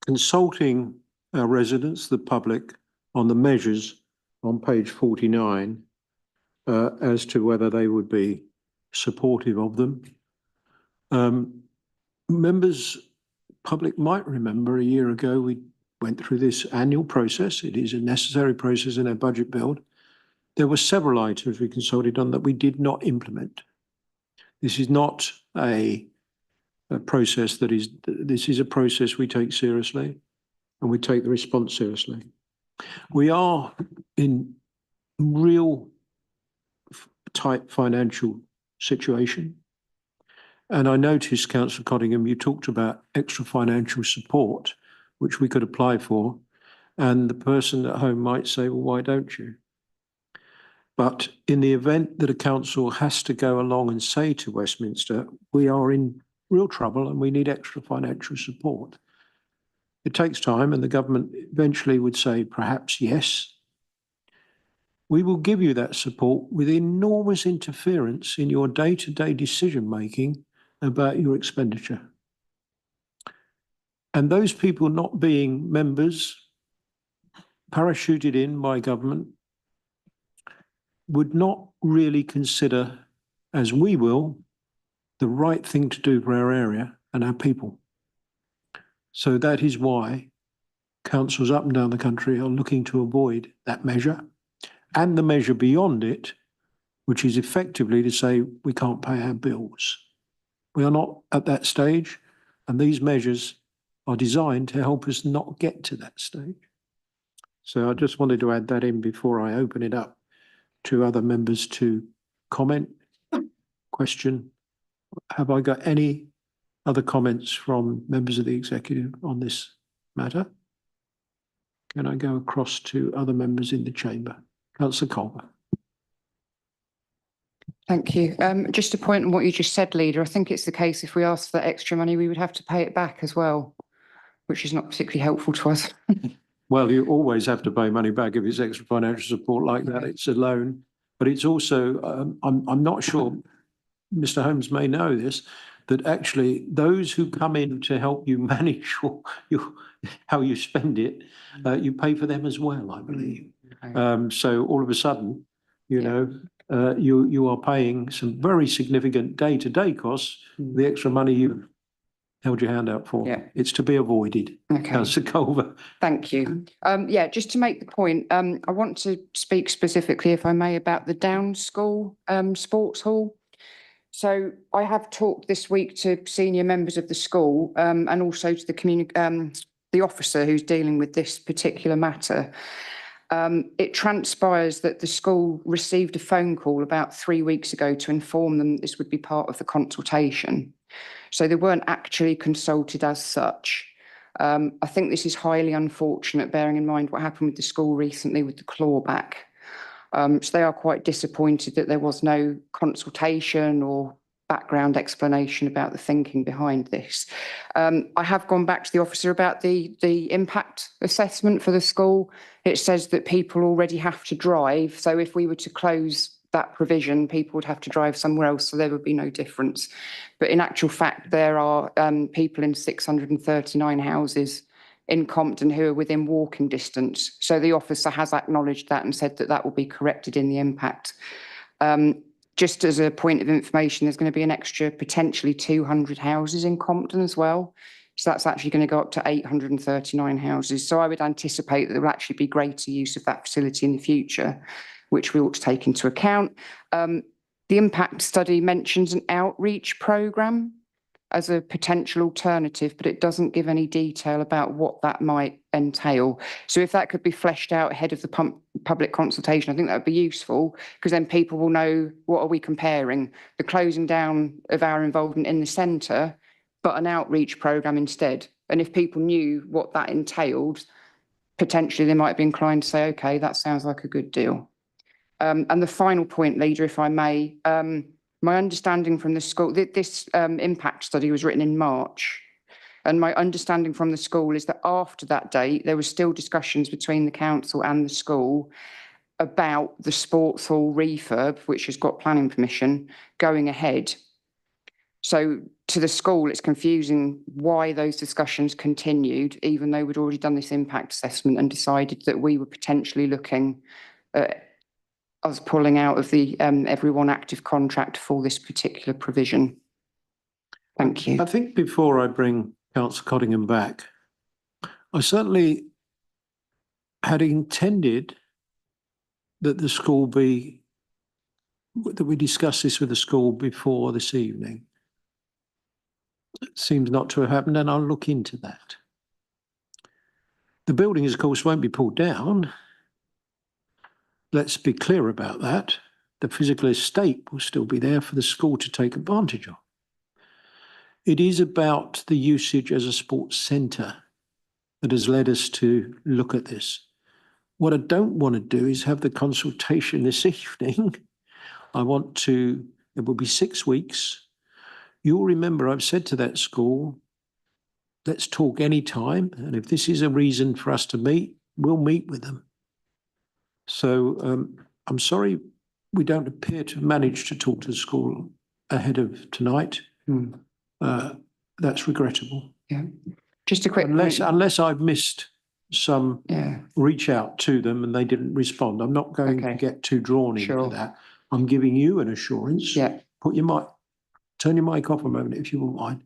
consulting our residents, the public, on the measures on page 49 as to whether they would be supportive of them. Members, public might remember a year ago we went through this annual process. It is a necessary process in our budget build. There were several items we consulted on that we did not implement. This is not a process this is a process we take seriously, and we take the response seriously. We are in real tight financial situation. And I noticed, Councillor Cottingham, you talked about extra financial support, which we could apply for. And the person at home might say, well, why don't you? But in the event that a council has to go along and say to Westminster, we are in real trouble and we need extra financial support, it takes time, and the government eventually would say, perhaps yes. We will give you that support with enormous interference in your day-to-day decision-making about your expenditure. And those people not being members, parachuted in by government, would not really consider, as we will, the right thing to do for our area and our people. So that is why councils up and down the country are looking to avoid that measure and the measure beyond it, which is effectively to say we can't pay our bills. We are not at that stage, and these measures are designed to help us not get to that stage. So I just wanted to add that in before I open it up to other members to comment, question. Have I got any other comments from members of the executive on this matter? Can I go across to other members in the chamber? Councillor Culver. Thank you. Just a point on what you just said, Leader. I think it's the case if we ask for extra money, we would have to pay it back as well, which is not particularly helpful to us. Well, you always have to pay money back if it's extra financial support like that. It's a loan, but it's also, I'm not sure, Mr. Holmes may know this, that actually those who come in to help you manage how you spend it, you pay for them as well, I believe. So all of a sudden, you are paying some very significant day-to-day costs, the extra money you held your hand out for. Yeah. It's to be avoided. Okay. Councillor Culver. Thank you. Just to make the point, I want to speak specifically, if I may, about the Downs School sports hall. So I have talked this week to senior members of the school and also to the officer who's dealing with this particular matter. It transpires that the school received a phone call about 3 weeks ago to inform them this would be part of the consultation. So they weren't actually consulted as such. I think this is highly unfortunate, bearing in mind what happened with the school recently with the clawback. So they are quite disappointed that there was no consultation or background explanation about the thinking behind this. I have gone back to the officer about the impact assessment for the school. It says that people already have to drive. So if we were to close that provision, people would have to drive somewhere else, so there would be no difference. But in actual fact, there are people in 639 houses in Compton who are within walking distance. So the officer has acknowledged that and said that that will be corrected in the impact. Just as a point of information, there's going to be an extra potentially 200 houses in Compton as well. So that's actually going to go up to 839 houses. So I would anticipate that there will actually be greater use of that facility in the future, which we ought to take into account. The impact study mentions an outreach programme as a potential alternative, but it doesn't give any detail about what that might entail. So if that could be fleshed out ahead of the public consultation, I think that would be useful, because then people will know, what are we comparing? The closing down of our involvement in the centre, but an outreach programme instead. And if people knew what that entailed, potentially they might be inclined to say, okay, that sounds like a good deal. And the final point, Leader, if I may, my understanding from the school, this impact study was written in March. And my understanding from the school is that after that date, there were still discussions between the council and the school about the sports hall refurb, which has got planning permission, going ahead. So to the school, it's confusing why those discussions continued, even though we'd already done this impact assessment and decided that we were potentially looking at us pulling out of the everyone active contract for this particular provision. Thank you. I think before I bring Councillor Cottingham back, I certainly had intended that the school be, that we discuss this with the school before this evening. It seems not to have happened, and I'll look into that. The building, of course, won't be pulled down. Let's be clear about that. The physical estate will still be there for the school to take advantage of. It is about the usage as a sports centre that has led us to look at this. What I don't want to do is have the consultation this evening. I want to, it will be 6 weeks. You'll remember I've said to that school, let's talk anytime. And if this is a reason for us to meet, we'll meet with them. So I'm sorry we don't appear to manage to talk to the school ahead of tonight. That's regrettable. Yeah. Just a quick unless I've missed some reach out to them and they didn't respond. I'm not going to get too drawn into that. I'm giving you an assurance. Yeah. Put your mic, turn your mic off a moment if you won't mind.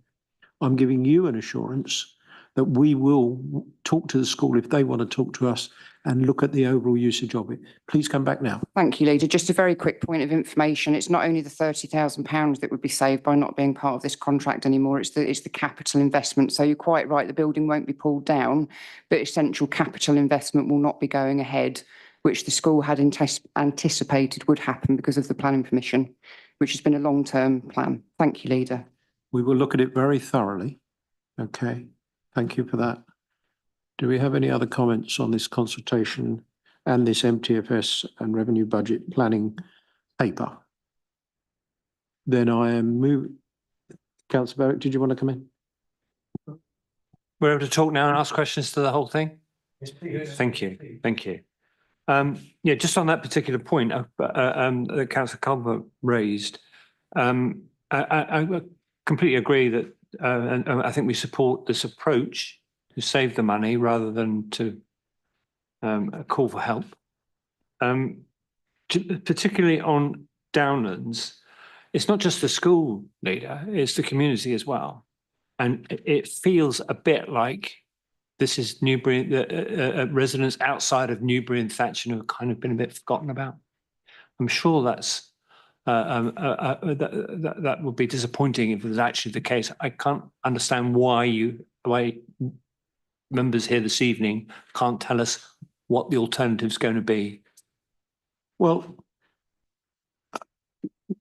I'm giving you an assurance that we will talk to the school if they want to talk to us and look at the overall usage of it. Please come back now. Thank you, Leader. Just a very quick point of information. It's not only the £30,000 that would be saved by not being part of this contract anymore, it's the capital investment. So you're quite right, the building won't be pulled down, but essential capital investment will not be going ahead, which the school had anticipated would happen because of the planning permission, which has been a long-term plan. Thank you, Leader. We will look at it very thoroughly. Okay. Thank you for that. Do we have any other comments on this consultation and this MTFS and revenue budget planning paper? Then I am moving. Councillor Berwick, did you want to come in? We're able to talk now and ask questions to the whole thing? Yes, please. Thank you. Thank you. Yeah, just on that particular point that Councillor Culver raised, I completely agree that and I think we support this approach to save the money rather than to call for help. Particularly on Downlands, it's not just the school, Leader, it's the community as well. And it feels a bit like this is Newbury, residents outside of Newbury and Thatcham have kind of been a bit forgotten about. I'm sure that's that would be disappointing if it was actually the case. I can't understand why members here this evening can't tell us what the alternative is going to be. Well,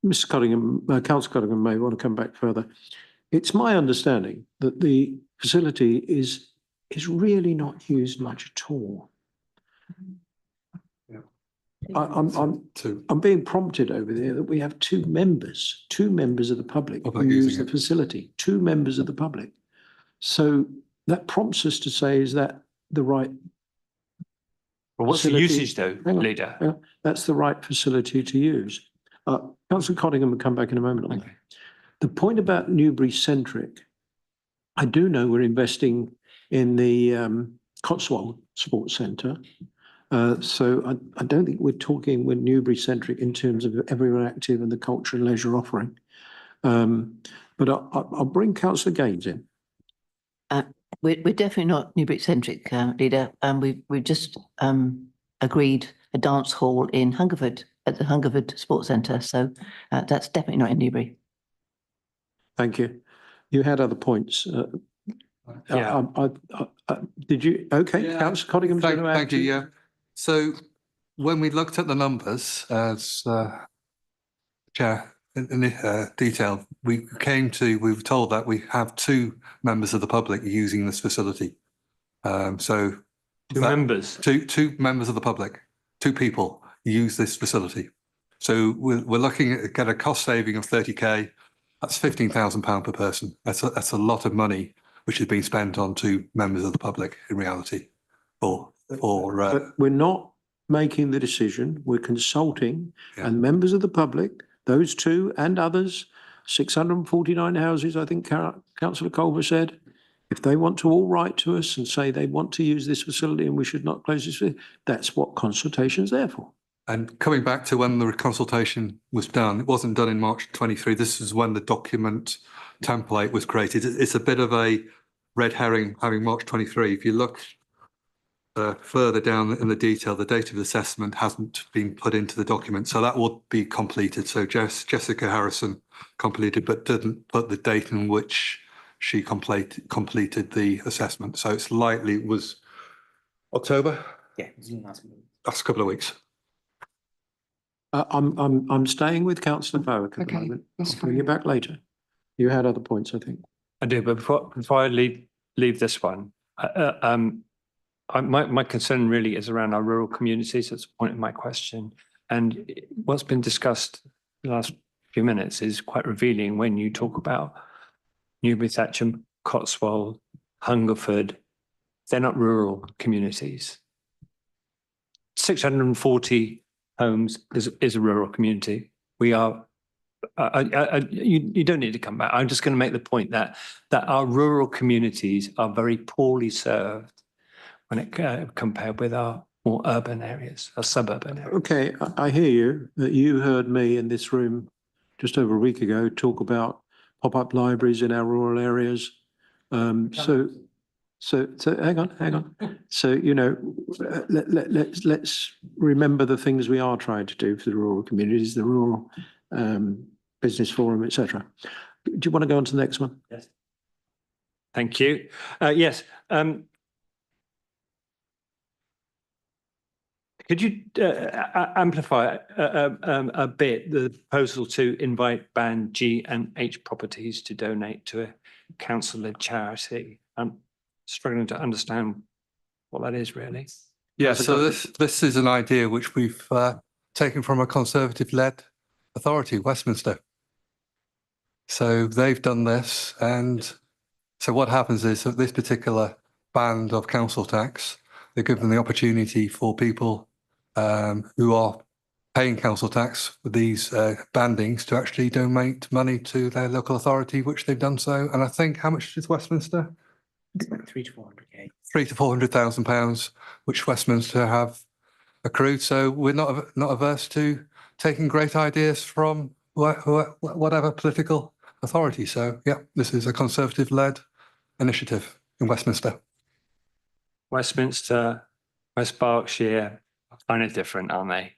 Mr. Cottingham, Councillor Cottingham may want to come back further. It's my understanding that the facility is really not used much at all. I'm being prompted over there that we have two members of the public who use the facility, 2 members of the public. So that prompts us to say, is that the right? Well, what's the usage though, Leader? That's the right facility to use. Councillor Cottingham will come back in a moment on that. The point about Newbury centric, I do know we're investing in the Cotswold Sports Centre. So I don't think we're talking with Newbury centric in terms of Everyone Active and the culture and leisure offering. But I'll bring Councillor Gaines in. We're definitely not Newbury centric, Leader, and we've just agreed a dance hall in Hungerford at the Hungerford Sports Centre. So that's definitely not in Newbury. Thank you. You had other points. Yeah. Did you? Okay, Yeah. Councillor Cottingham. Thank you, yeah. So when we looked at the numbers, as Chair in detail, we were told that we have 2 members of the public using this facility. So Two members. Two members of the public, 2 people use this facility. So we're looking at get a cost saving of 30k. That's £15,000 per person. That's a lot of money which has been spent on 2 members of the public in reality. But we're not making the decision. We're consulting, Yeah. and members of the public, those 2 and others, 649 houses, I think Councillor Culver said, if they want to all write to us and say they want to use this facility and we should not close this, that's what consultation's there for. And coming back to when the consultation was done, it wasn't done in March 23. This is when the document template was created. It's a bit of a red herring having March 23. If you look further down in the detail, the date of assessment hasn't been put into the document. So that will be completed. So Jessica Harrison completed, but didn't put the date in which she completed the assessment. So it's likely it was October. Yeah. That's a couple of weeks. I'm staying with Councillor Bowick at the moment. I'll bring you back later. You had other points, I think. I do, but before I leave this one, my concern really is around our rural communities. That's the point of my question. And what's been discussed the last few minutes is quite revealing when you talk about Newbury, Thatcham, Cotswold, Hungerford. They're not rural communities. 640 homes is a rural community. We are. You don't need to come back. I'm just going to make the point that our rural communities are very poorly served when it compared with our more urban areas, our suburban areas. Okay, I hear you. That you heard me in this room just over a week ago talk about pop-up libraries in our rural areas. So hang on. So, you know, let's remember the things we are trying to do for the rural communities, the rural business forum, etc. Do you want to go on to the next one? Yes. Thank you. Yes. Could you amplify a bit the proposal to invite Band G and H properties to donate to a council-led charity? I'm struggling to understand what that is really. Yeah, so this is an idea which we've taken from a Conservative-led authority, Westminster. So they've done this, and so what happens is that this particular band of council tax, they give them the opportunity for people who are paying council tax with these bandings to actually donate money to their local authority, which they've done so. And I think how much is Westminster? 300 to 400k. £300,000 to £400,000, which Westminster have accrued. So we're not averse to taking great ideas from whatever political authority. So yeah, this is a Conservative-led initiative in Westminster. Westminster, West Berkshire, kind of different, aren't they?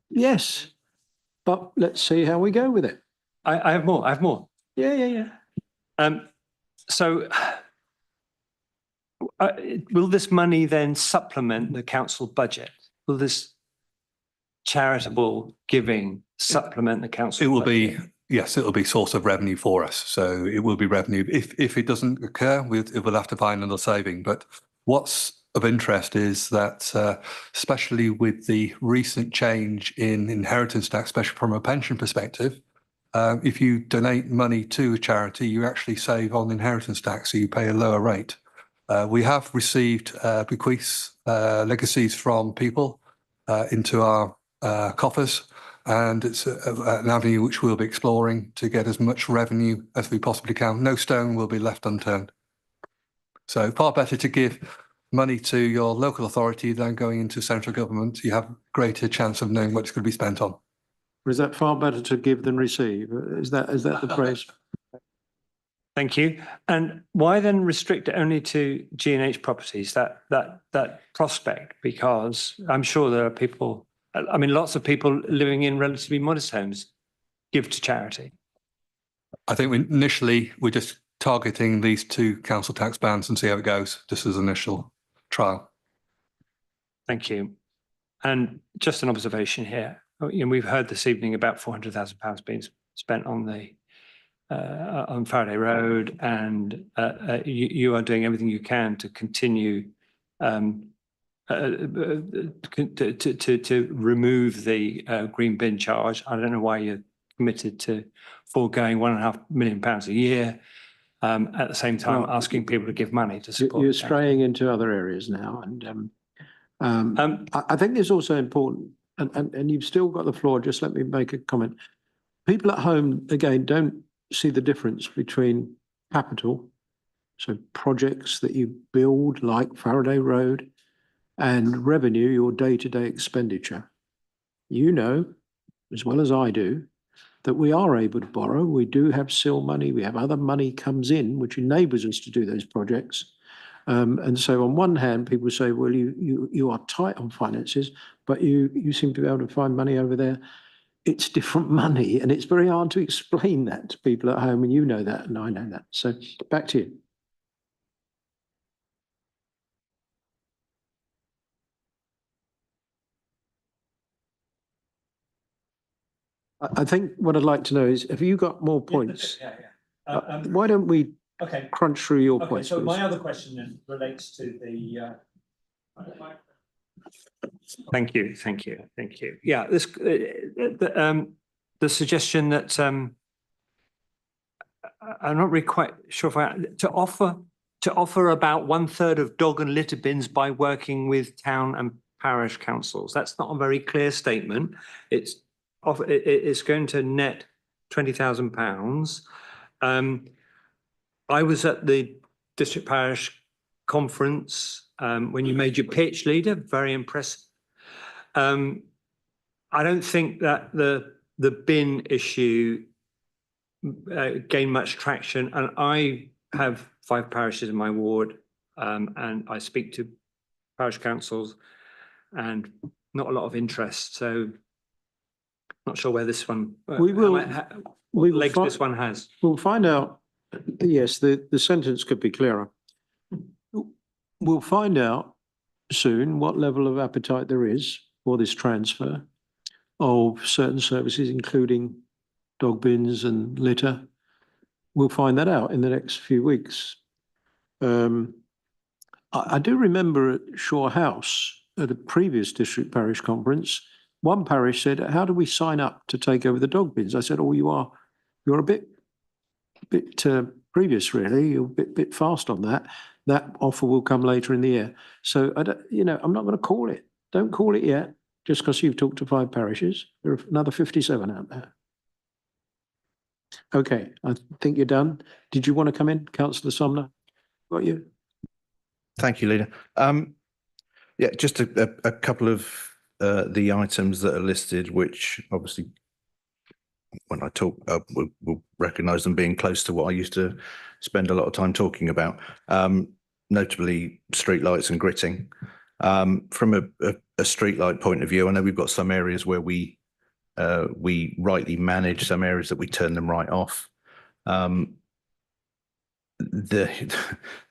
Yes, but let's see how we go with it. I have more. Yeah. So will this money then supplement the council budget? Will this charitable giving supplement the council budget? It will be, yes, it will be source of revenue for us. So it will be revenue. If it doesn't occur, it will have to find another saving. But what's of interest is that, especially with the recent change in inheritance tax, especially from a pension perspective, if you donate money to a charity, you actually save on inheritance tax, so you pay a lower rate. We have received bequests, legacies from people into our coffers. And it's an avenue which we'll be exploring to get as much revenue as we possibly can. No stone will be left unturned. So far better to give money to your local authority than going into central government. You have greater chance of knowing what it's going to be spent on. Is that far better to give than receive? Is that the phrase? Thank you. And why then restrict it only to G&H properties, that prospect? Because I'm sure there are people, I mean, lots of people living in relatively modest homes give to charity. I think initially we're just targeting these two council tax bands and see how it goes, just as initial trial. Thank you. And just an observation here. You know, we've heard this evening about £400,000 being spent on the on Faraday Road, and you are doing everything you can to continue to remove the green bin charge. I don't know why you're committed to foregoing £1.5 million a year, at the same time asking people to give money to support. You're straying into other areas now, and I think it's also important, and you've still got the floor. Just let me make a comment. People at home, again, don't see the difference between capital, so projects that you build like Faraday Road, and revenue, your day-to-day expenditure. You know, as well as I do, that we are able to borrow. We do have SIL money. We have other money comes in, which enables us to do those projects. And so on one hand, people say, well, you are tight on finances, but you seem to be able to find money over there. It's different money, and it's very hard to explain that to people at home, and you know that, and I know that. So back to you. I think what I'd like to know is, have you got more points? Yeah. Why don't we Okay. crunch through your Okay, points? so Please? my other question then relates to the. Thank you. Yeah, this the suggestion that I'm not really quite sure if to offer about 1/3 of dog and litter bins by working with town and parish councils. That's not a very clear statement. It's going to net £20,000. I was at the district parish conference when you made your pitch, leader. Very impressive. I don't think that the bin issue gained much traction, and I have 5 parishes in my ward, and I speak to parish councils, and not a lot of interest. So, not sure where this one. We will. What legs this one has. We'll find out. Yes, the sentence could be clearer. We'll find out soon what level of appetite there is for this transfer of certain services, including dog bins and litter. We'll find that out in the next few weeks. I do remember at Shaw House at a previous district parish conference, one parish said, how do we sign up to take over the dog bins? I said, oh, you're a bit previous, really. You're a bit fast on that. That offer will come later in the year. So I'm not going to call it. Don't call it yet, just because you've talked to 5 parishes. There are another 57 out there. Okay, I think you're done. Did you want to come in, Councillor Somner? Got you. Thank you, Leader. Yeah, just a couple of the items that are listed, which obviously, when I talk, we'll recognise them being close to what I used to spend a lot of time talking about, notably streetlights and gritting. From a streetlight point of view, I know we've got some areas where we rightly manage, some areas that we turn them right off. The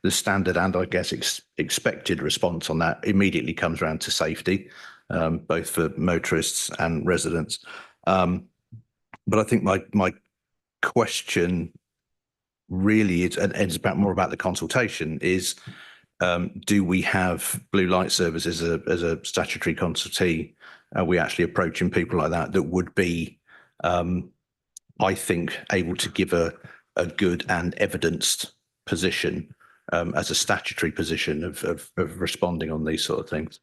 standard and I guess expected response on that immediately comes around to safety, both for motorists and residents. But I think my question really is, and it's more about the consultation, is do we have blue light services as a statutory consultee? Are we actually approaching people like that would be, I think, able to give a good and evidenced position as a statutory position of responding on these sort of things?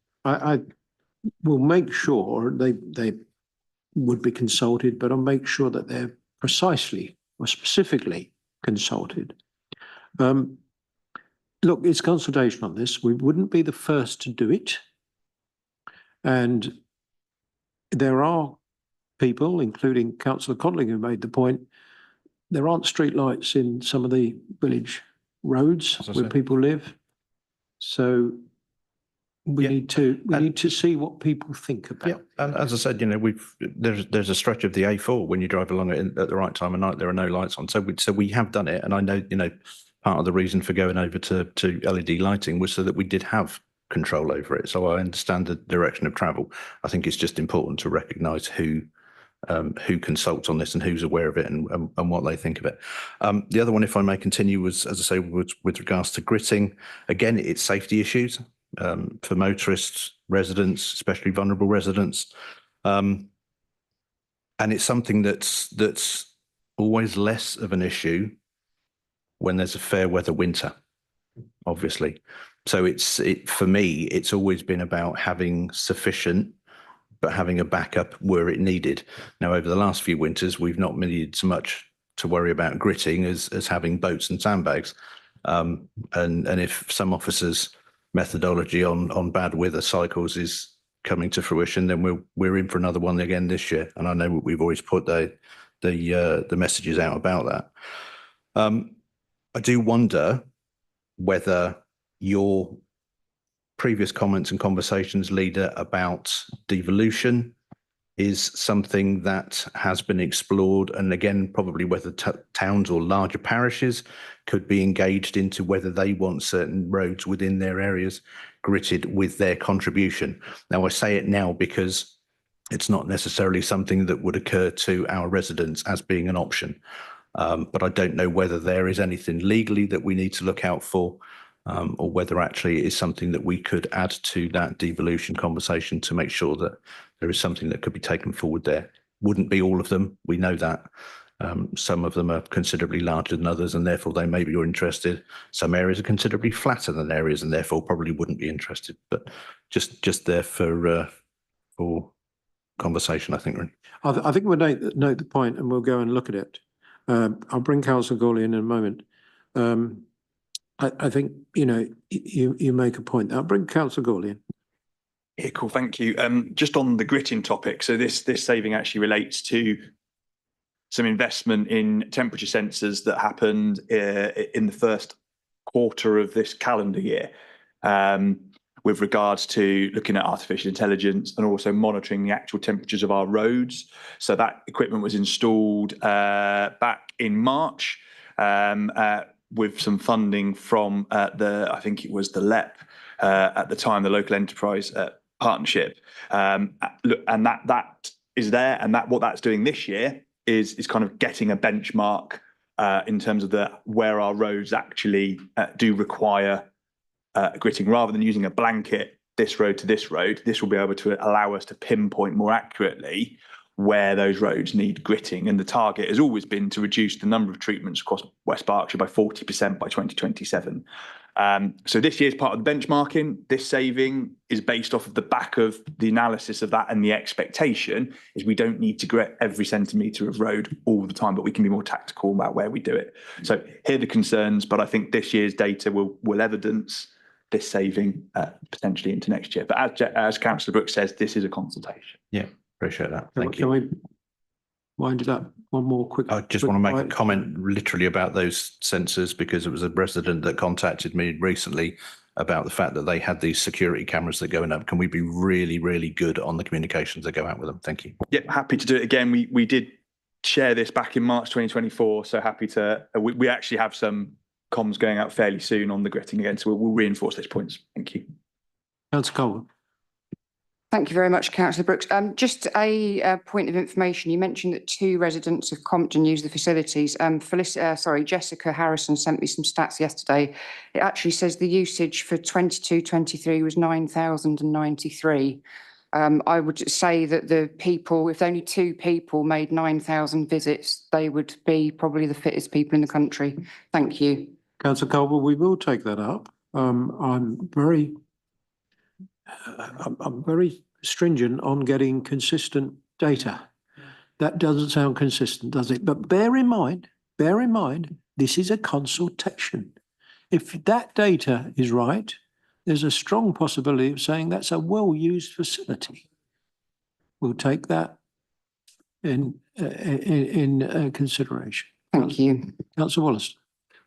we'll make sure they would be consulted, but I'll make sure that they're precisely or specifically consulted. Look, it's consultation on this. We wouldn't be the first to do it. And there are people, including Councillor Codling, who made the point, there aren't street lights in some of the village roads where people live. So we need to see what people think about. Yeah, and as I said, there's a stretch of the A4 when you drive along it at the right time of night, there are no lights on. So we have done it, and I know part of the reason for going over to LED lighting was so that we did have control over it. So I understand the direction of travel. I think it's just important to recognise who consults on this and who's aware of it and what they think of it. The other one, if I may continue, was, as I say, with regards to gritting. Again, it's safety issues for motorists, residents, especially vulnerable residents. And it's something that's always less of an issue when there's a fair weather winter, obviously. So for me, it's always been about having sufficient, but having a backup where it needed. Now, over the last few winters, we've not needed so much to worry about gritting as having boats and sandbags. And if some officers' methodology on bad weather cycles is coming to fruition, then we're in for another one again this year. And I know we've always put the messages out about that. I do wonder whether your previous comments and conversations, Leader, about devolution is something that has been explored, and again, probably whether towns or larger parishes could be engaged into whether they want certain roads within their areas gritted with their contribution. Now, I say it now because it's not necessarily something that would occur to our residents as being an option. But I don't know whether there is anything legally that we need to look out for, or whether actually it is something that we could add to that devolution conversation to make sure that there is something that could be taken forward there. Wouldn't be all of them, we know that. Some of them are considerably larger than others, and therefore they maybe are interested. Some areas are considerably flatter than areas, and therefore probably wouldn't be interested. But just there for conversation, I think. I think we'll note the point, and we'll go and look at it. I'll bring Councillor Gawley in a moment. I think, you make a point. I'll bring Councillor Gawley in. Yeah, cool. Thank you. Just on the gritting topic. So this saving actually relates to some investment in temperature sensors that happened in the first quarter of this calendar year, with regards to looking at artificial intelligence and also monitoring the actual temperatures of our roads. So that equipment was installed back in March with some funding from I think it was the LEP at the time, the Local Enterprise Partnership. Look, and that is there, and what that's doing this year is kind of getting a benchmark in terms of where our roads actually do require gritting, rather than using a blanket, this road to this road. This will be able to allow us to pinpoint more accurately where those roads need gritting. And the target has always been to reduce the number of treatments across West Berkshire by 40% by 2027. So this year's part of the benchmarking. This saving is based off of the back of the analysis of that, and the expectation is we don't need to grit every centimetre of road all the time, but we can be more tactical about where we do it. So here are the concerns, but I think this year's data will evidence this saving potentially into next year. But as Councillor Brooks says, this is a consultation. Yeah, appreciate that. Thank you. Can we wind it up? One more quick. I just want to make a comment literally about those sensors, because it was a resident that contacted me recently about the fact that they had these security cameras that are going up. Can we be really, really good on the communications that go out with them? Thank you. Yep, happy to do it again. We did share this back in March 2024, so happy to. We actually have some comms going out fairly soon on the gritting again, so we'll reinforce those points. Thank you. Councillor Colwell. Thank you very much, Councillor Brooks. Just a point of information. You mentioned that 2 residents of Compton use the facilities. Jessica Harrison sent me some stats yesterday. It actually says the usage for 22-23 was 9,093. I would say that the people, if only 2 people made 9,000 visits, they would be probably the fittest people in the country. Thank you. Councillor Colwell, we will take that up. I'm very stringent on getting consistent data. That doesn't sound consistent, does it? But bear in mind, this is a consultation. If that data is right, there's a strong possibility of saying that's a well-used facility. We'll take that in consideration. Thank you. Councillor Wallace.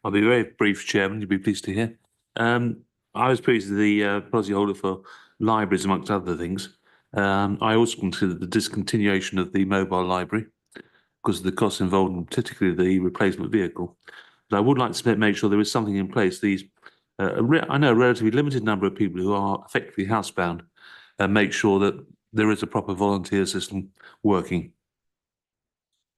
I'll be very brief, Chairman. You'll be pleased to hear. I was previously the policyholder for libraries, amongst other things. I also considered the discontinuation of the mobile library because of the costs involved, and particularly the replacement vehicle. But I would like to make sure there is something in place. I know a relatively limited number of people who are effectively housebound, and make sure that there is a proper volunteer system working.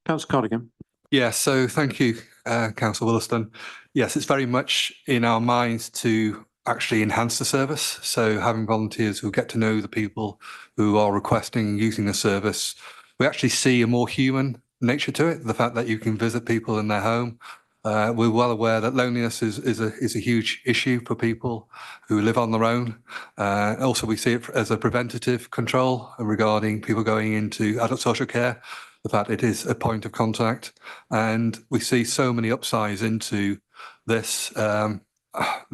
Councillor Cardigan. Yeah, so thank you, Councillor Williston. Yes, it's very much in our minds to actually enhance the service. So having volunteers who get to know the people who are requesting and using the service, we actually see a more human nature to it. The fact that you can visit people in their home. We're well aware that loneliness is a huge issue for people who live on their own. Also, we see it as a preventative control regarding people going into adult social care. The fact it is a point of contact, and we see so many upsides into this. The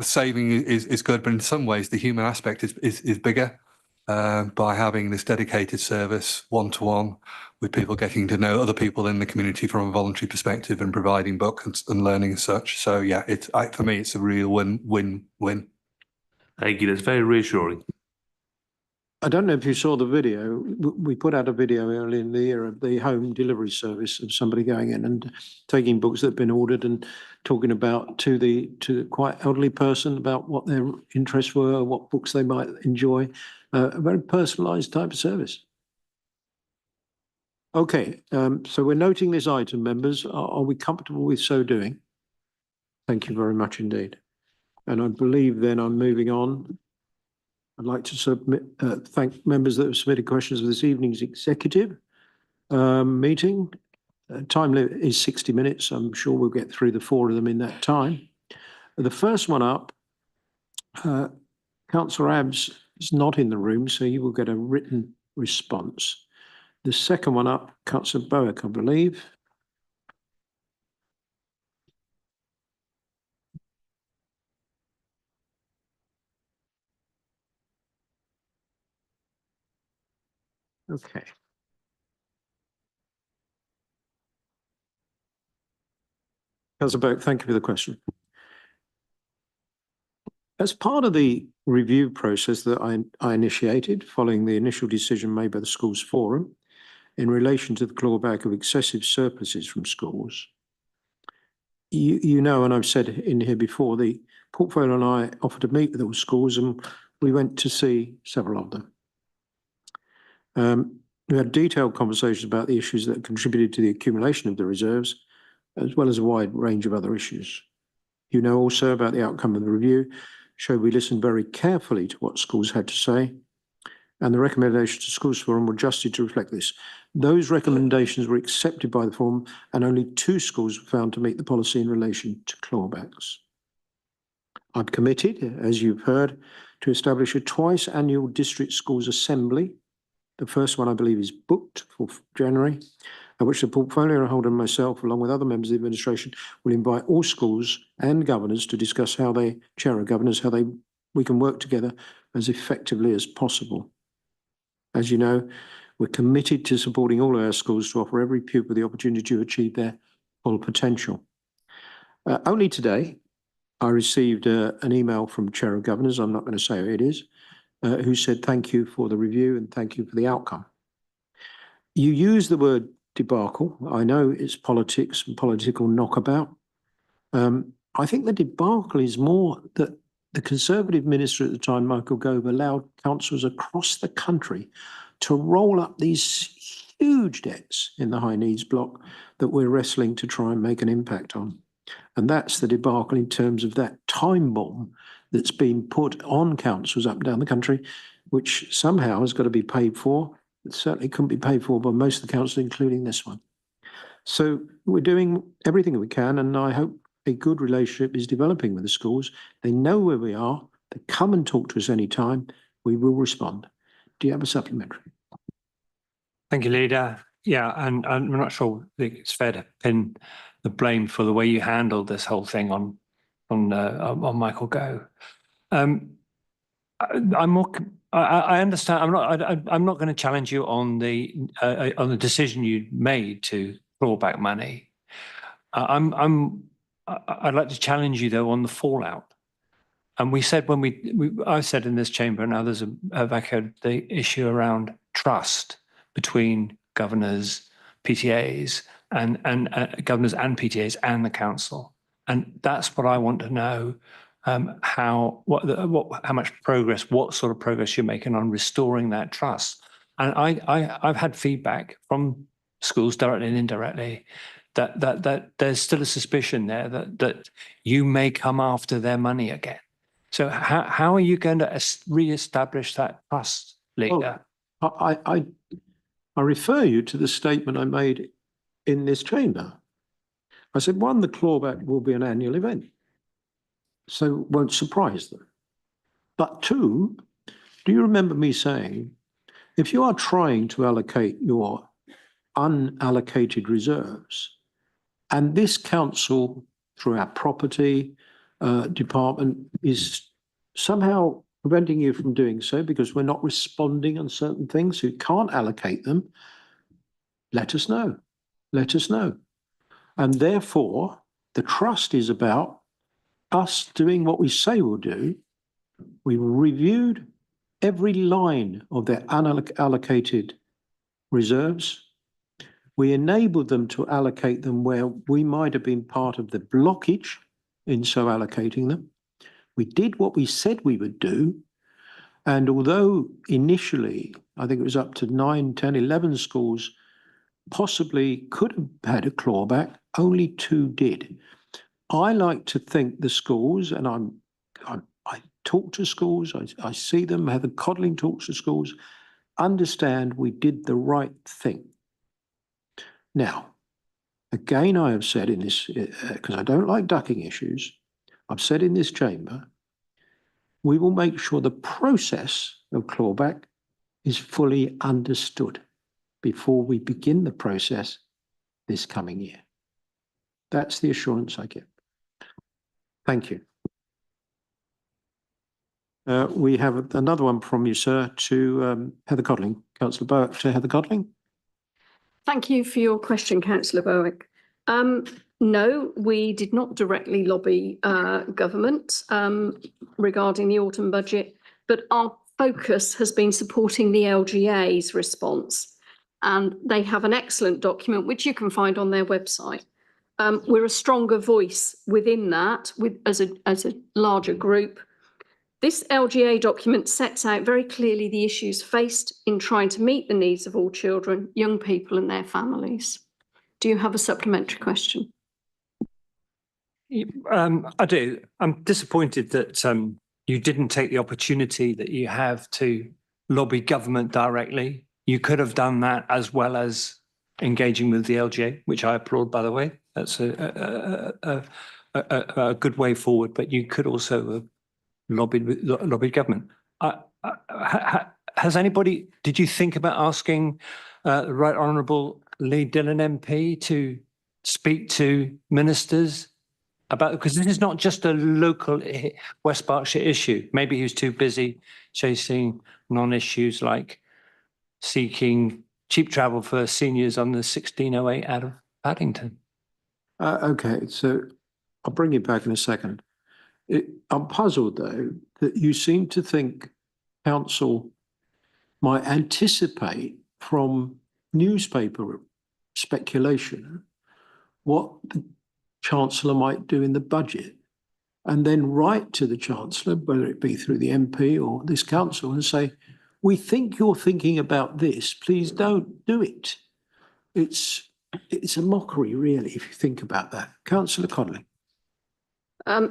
saving is good, but in some ways the human aspect is bigger by having this dedicated service one-to-one with people getting to know other people in the community from a voluntary perspective and providing books and learning and such. So yeah, for me, it's a real win-win-win. Thank you. That's very reassuring. I don't know if you saw the video. We put out a video early in the year of the home delivery service of somebody going in and taking books that have been ordered and talking about to the quite elderly person about what their interests were, what books they might enjoy. A very personalised type of service. Okay, so we're noting this item, members. Are we comfortable with so doing? Thank you very much indeed. And I believe then I'm moving on. I'd like to thank members that have submitted questions for this evening's executive meeting. Time limit is 60 minutes. I'm sure we'll get through the 4 of them in that time. The first one up, Councillor Abbs is not in the room, so you will get a written response. The second one up, Councillor Bowick, I believe. Okay. Councillor Bowick, thank you for the question. As part of the review process that I initiated following the initial decision made by the Schools Forum in relation to the clawback of excessive surpluses from schools, you know, and I've said in here before, the portfolio and I offered to meet with those schools and we went to see several of them. We had detailed conversations about the issues that contributed to the accumulation of the reserves, as well as a wide range of other issues. You know also about the outcome of the review, showed we listened very carefully to what schools had to say, and the recommendations to Schools Forum were adjusted to reflect this. Those recommendations were accepted by the forum, and only 2 schools were found to meet the policy in relation to clawbacks. I'm committed, as you've heard, to establish a twice annual district schools assembly. The first one, I believe, is booked for January, at which the portfolio holder and myself, along with other members of the administration, will invite all schools and governors to discuss how we can work together as effectively as possible. As you know, we're committed to supporting all of our schools to offer every pupil the opportunity to achieve their full potential. Only today, I received an email from Chair of Governors, I'm not going to say who it is, who said thank you for the review and thank you for the outcome. You use the word debacle. I know it's politics and political knockabout. I think the debacle is more that the Conservative minister at the time, Michael Gove, allowed councils across the country to roll up these huge debts in the high needs block that we're wrestling to try and make an impact on. And that's the debacle in terms of that time bomb that's been put on councils up and down the country, which somehow has got to be paid for. It certainly couldn't be paid for by most of the councils, including this one. So we're doing everything we can, and I hope a good relationship is developing with the schools. They know where we are. They come and talk to us anytime. We will respond. Do you have a supplementary? Thank you, Leader. Yeah, and I'm not sure it's fair to pin the blame for the way you handled this whole thing on Michael Gove. I'm more. I understand. I'm not going to challenge you on the decision you made to claw back money. I'd like to challenge you though on the fallout. And we said I said in this chamber, and others have echoed the issue around trust between governors, PTAs, and governors and PTAs and the council. And that's what I want to know. How much progress, what sort of progress you're making on restoring that trust. And I've had feedback from schools directly and indirectly that there's still a suspicion there that you may come after their money again. So how are you going to re-establish that trust, Leader? Well, I refer you to the statement I made in this chamber. I said, one, the clawback will be an annual event, so it won't surprise them. But two, do you remember me saying, if you are trying to allocate your unallocated reserves, and this council, through our property department, is somehow preventing you from doing so because we're not responding on certain things, so you can't allocate them, let us know. Let us know. And therefore, the trust is about us doing what we say we'll do. We reviewed every line of their unallocated reserves. We enabled them to allocate them where we might have been part of the blockage in so allocating them. We did what we said we would do. And although initially, I think it was up to 9, 10, 11 schools possibly could have had a clawback, only 2 did. I like to think the schools, and I talk to schools, I see them, Heather Codling talks to schools, understand we did the right thing. Now, again, I have said in this, because I don't like ducking issues, I've said in this chamber, we will make sure the process of clawback is fully understood before we begin the process this coming year. That's the assurance I give. Thank you. We have another one from you, sir, to Heather Codling. Councillor Bowick to Heather Codling. Thank you for your question, Councillor Bowick. No, we did not directly lobby government regarding the autumn budget, but our focus has been supporting the LGA's response. And they have an excellent document, which you can find on their website. We're a stronger voice within that, as a larger group. This LGA document sets out very clearly the issues faced in trying to meet the needs of all children, young people and their families. Do you have a supplementary question? I do. I'm disappointed that you didn't take the opportunity that you have to lobby government directly. You could have done that as well as engaging with the LGA, which I applaud, by the way. That's a good way forward, but you could also have lobbied government. Did you think about asking the Right Honourable Lee Dillon MP to speak to ministers about, because this is not just a local West Berkshire issue. Maybe he was too busy chasing non-issues like seeking cheap travel for seniors on the 1608 out of Paddington. Okay, so I'll bring you back in a second. I'm puzzled, though, that you seem to think council might anticipate from newspaper speculation what the Chancellor might do in the budget, and then write to the Chancellor, whether it be through the MP or this council, and say, we think you're thinking about this, please don't do it. It's a mockery, really, if you think about that. Councillor Codling.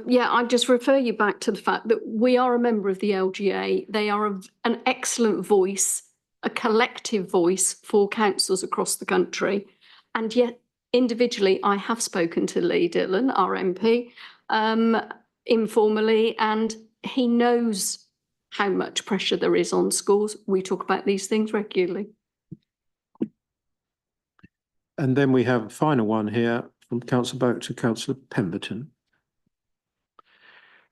Yeah, I just refer you back to the fact that we are a member of the LGA. They are an excellent voice, a collective voice for councils across the country. And yet, individually, I have spoken to Lee Dillon, our MP, informally, and he knows how much pressure there is on schools. We talk about these things regularly. And then we have a final one here from Councillor Boak to Councillor Pemberton.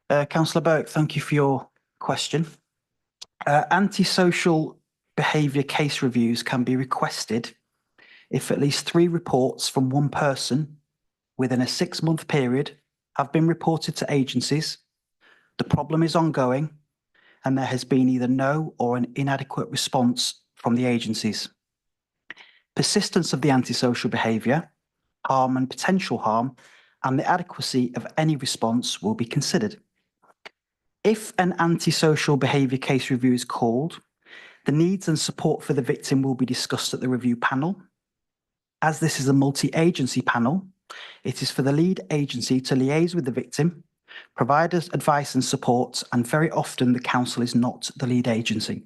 Councillor Boak, thank you for your question. Antisocial behaviour case reviews can be requested if at least 3 reports from one person within a 6-month period have been reported to agencies, the problem is ongoing, and there has been either no or an inadequate response from the agencies. Persistence of the antisocial behaviour, harm and potential harm, and the adequacy of any response will be considered. If an antisocial behaviour case review is called, the needs and support for the victim will be discussed at the review panel. As this is a multi-agency panel, it is for the lead agency to liaise with the victim, provide us advice and support, and very often the council is not the lead agency.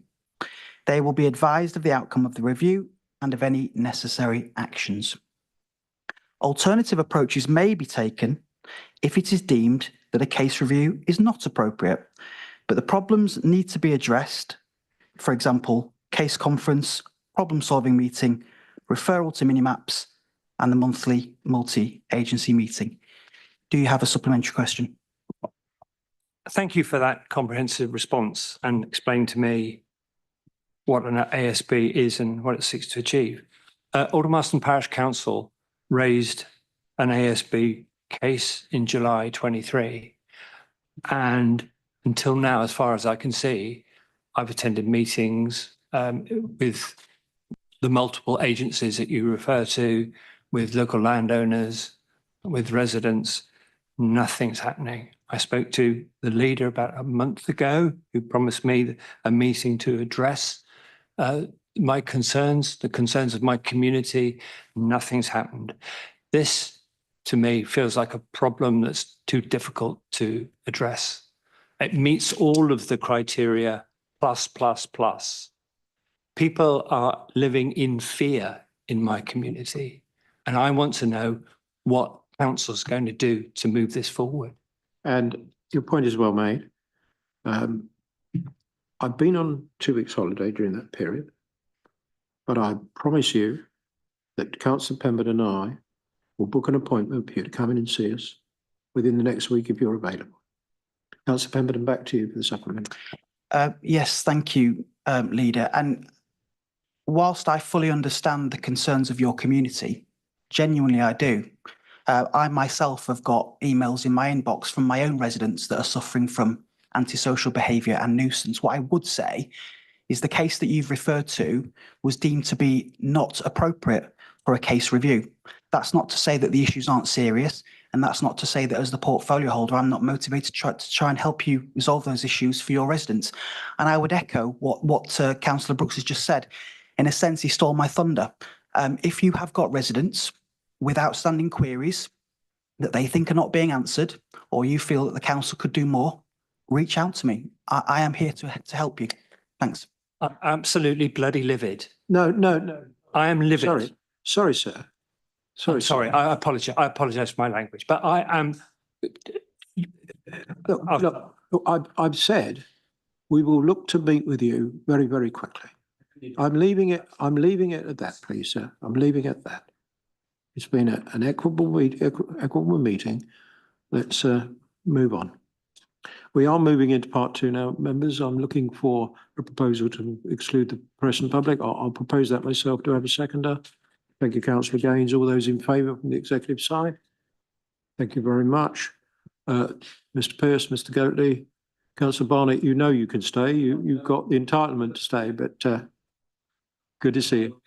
They will be advised of the outcome of the review and of any necessary actions. Alternative approaches may be taken if it is deemed that a case review is not appropriate, but the problems need to be addressed. For example, case conference, problem-solving meeting, referral to minimaps, and the monthly multi-agency meeting. Do you have a supplementary question? Thank you for that comprehensive response and explain to me what an ASB is and what it seeks to achieve. Aldermaston Parish Council raised an ASB case in July 23, and until now, as far as I can see, I've attended meetings with the multiple agencies that you refer to, with local landowners, with residents. Nothing's happening. I spoke to the leader about a month ago who promised me a meeting to address my concerns, the concerns of my community. Nothing's happened. This, to me, feels like a problem that's too difficult to address. It meets all of the criteria, plus. People are living in fear in my community, and I want to know what council's going to do to move this forward. And your point is well made. I've been on 2 weeks holiday during that period, but I promise you that Councillor Pemberton and I will book an appointment for you to come in and see us within the next week if you're available. Councillor Pemberton, back to you for the supplement. Yes, thank you, Leader. And whilst I fully understand the concerns of your community, genuinely I do, I myself have got emails in my inbox from my own residents that are suffering from antisocial behaviour and nuisance. What I would say is the case that you've referred to was deemed to be not appropriate for a case review. That's not to say that the issues aren't serious, and that's not to say that as the portfolio holder, I'm not motivated to try and help you resolve those issues for your residents. And I would echo what Councillor Brooks has just said. In a sense, he stole my thunder. If you have got residents with outstanding queries that they think are not being answered, or you feel that the council could do more, reach out to me. I am here to help you. Thanks. I'm absolutely bloody livid. No. I am livid. Sorry, sir. Sorry. I apologise. I apologise for my language, but I am. Look, I've said we will look to meet with you very, very quickly. I'm leaving it at that, please, sir. I'm leaving it at that. It's been an equitable meeting. Let's move on. We are moving into part 2 now, members. I'm looking for a proposal to exclude the press and public. I'll propose that myself. Do I have a seconder? Thank you, Councillor Gaines. All those in favour from the executive side? Thank you very much. Mr. Pearce, Mr. Goatley, Councillor Barnett, you know you can stay. You've got the entitlement to stay, but good to see you.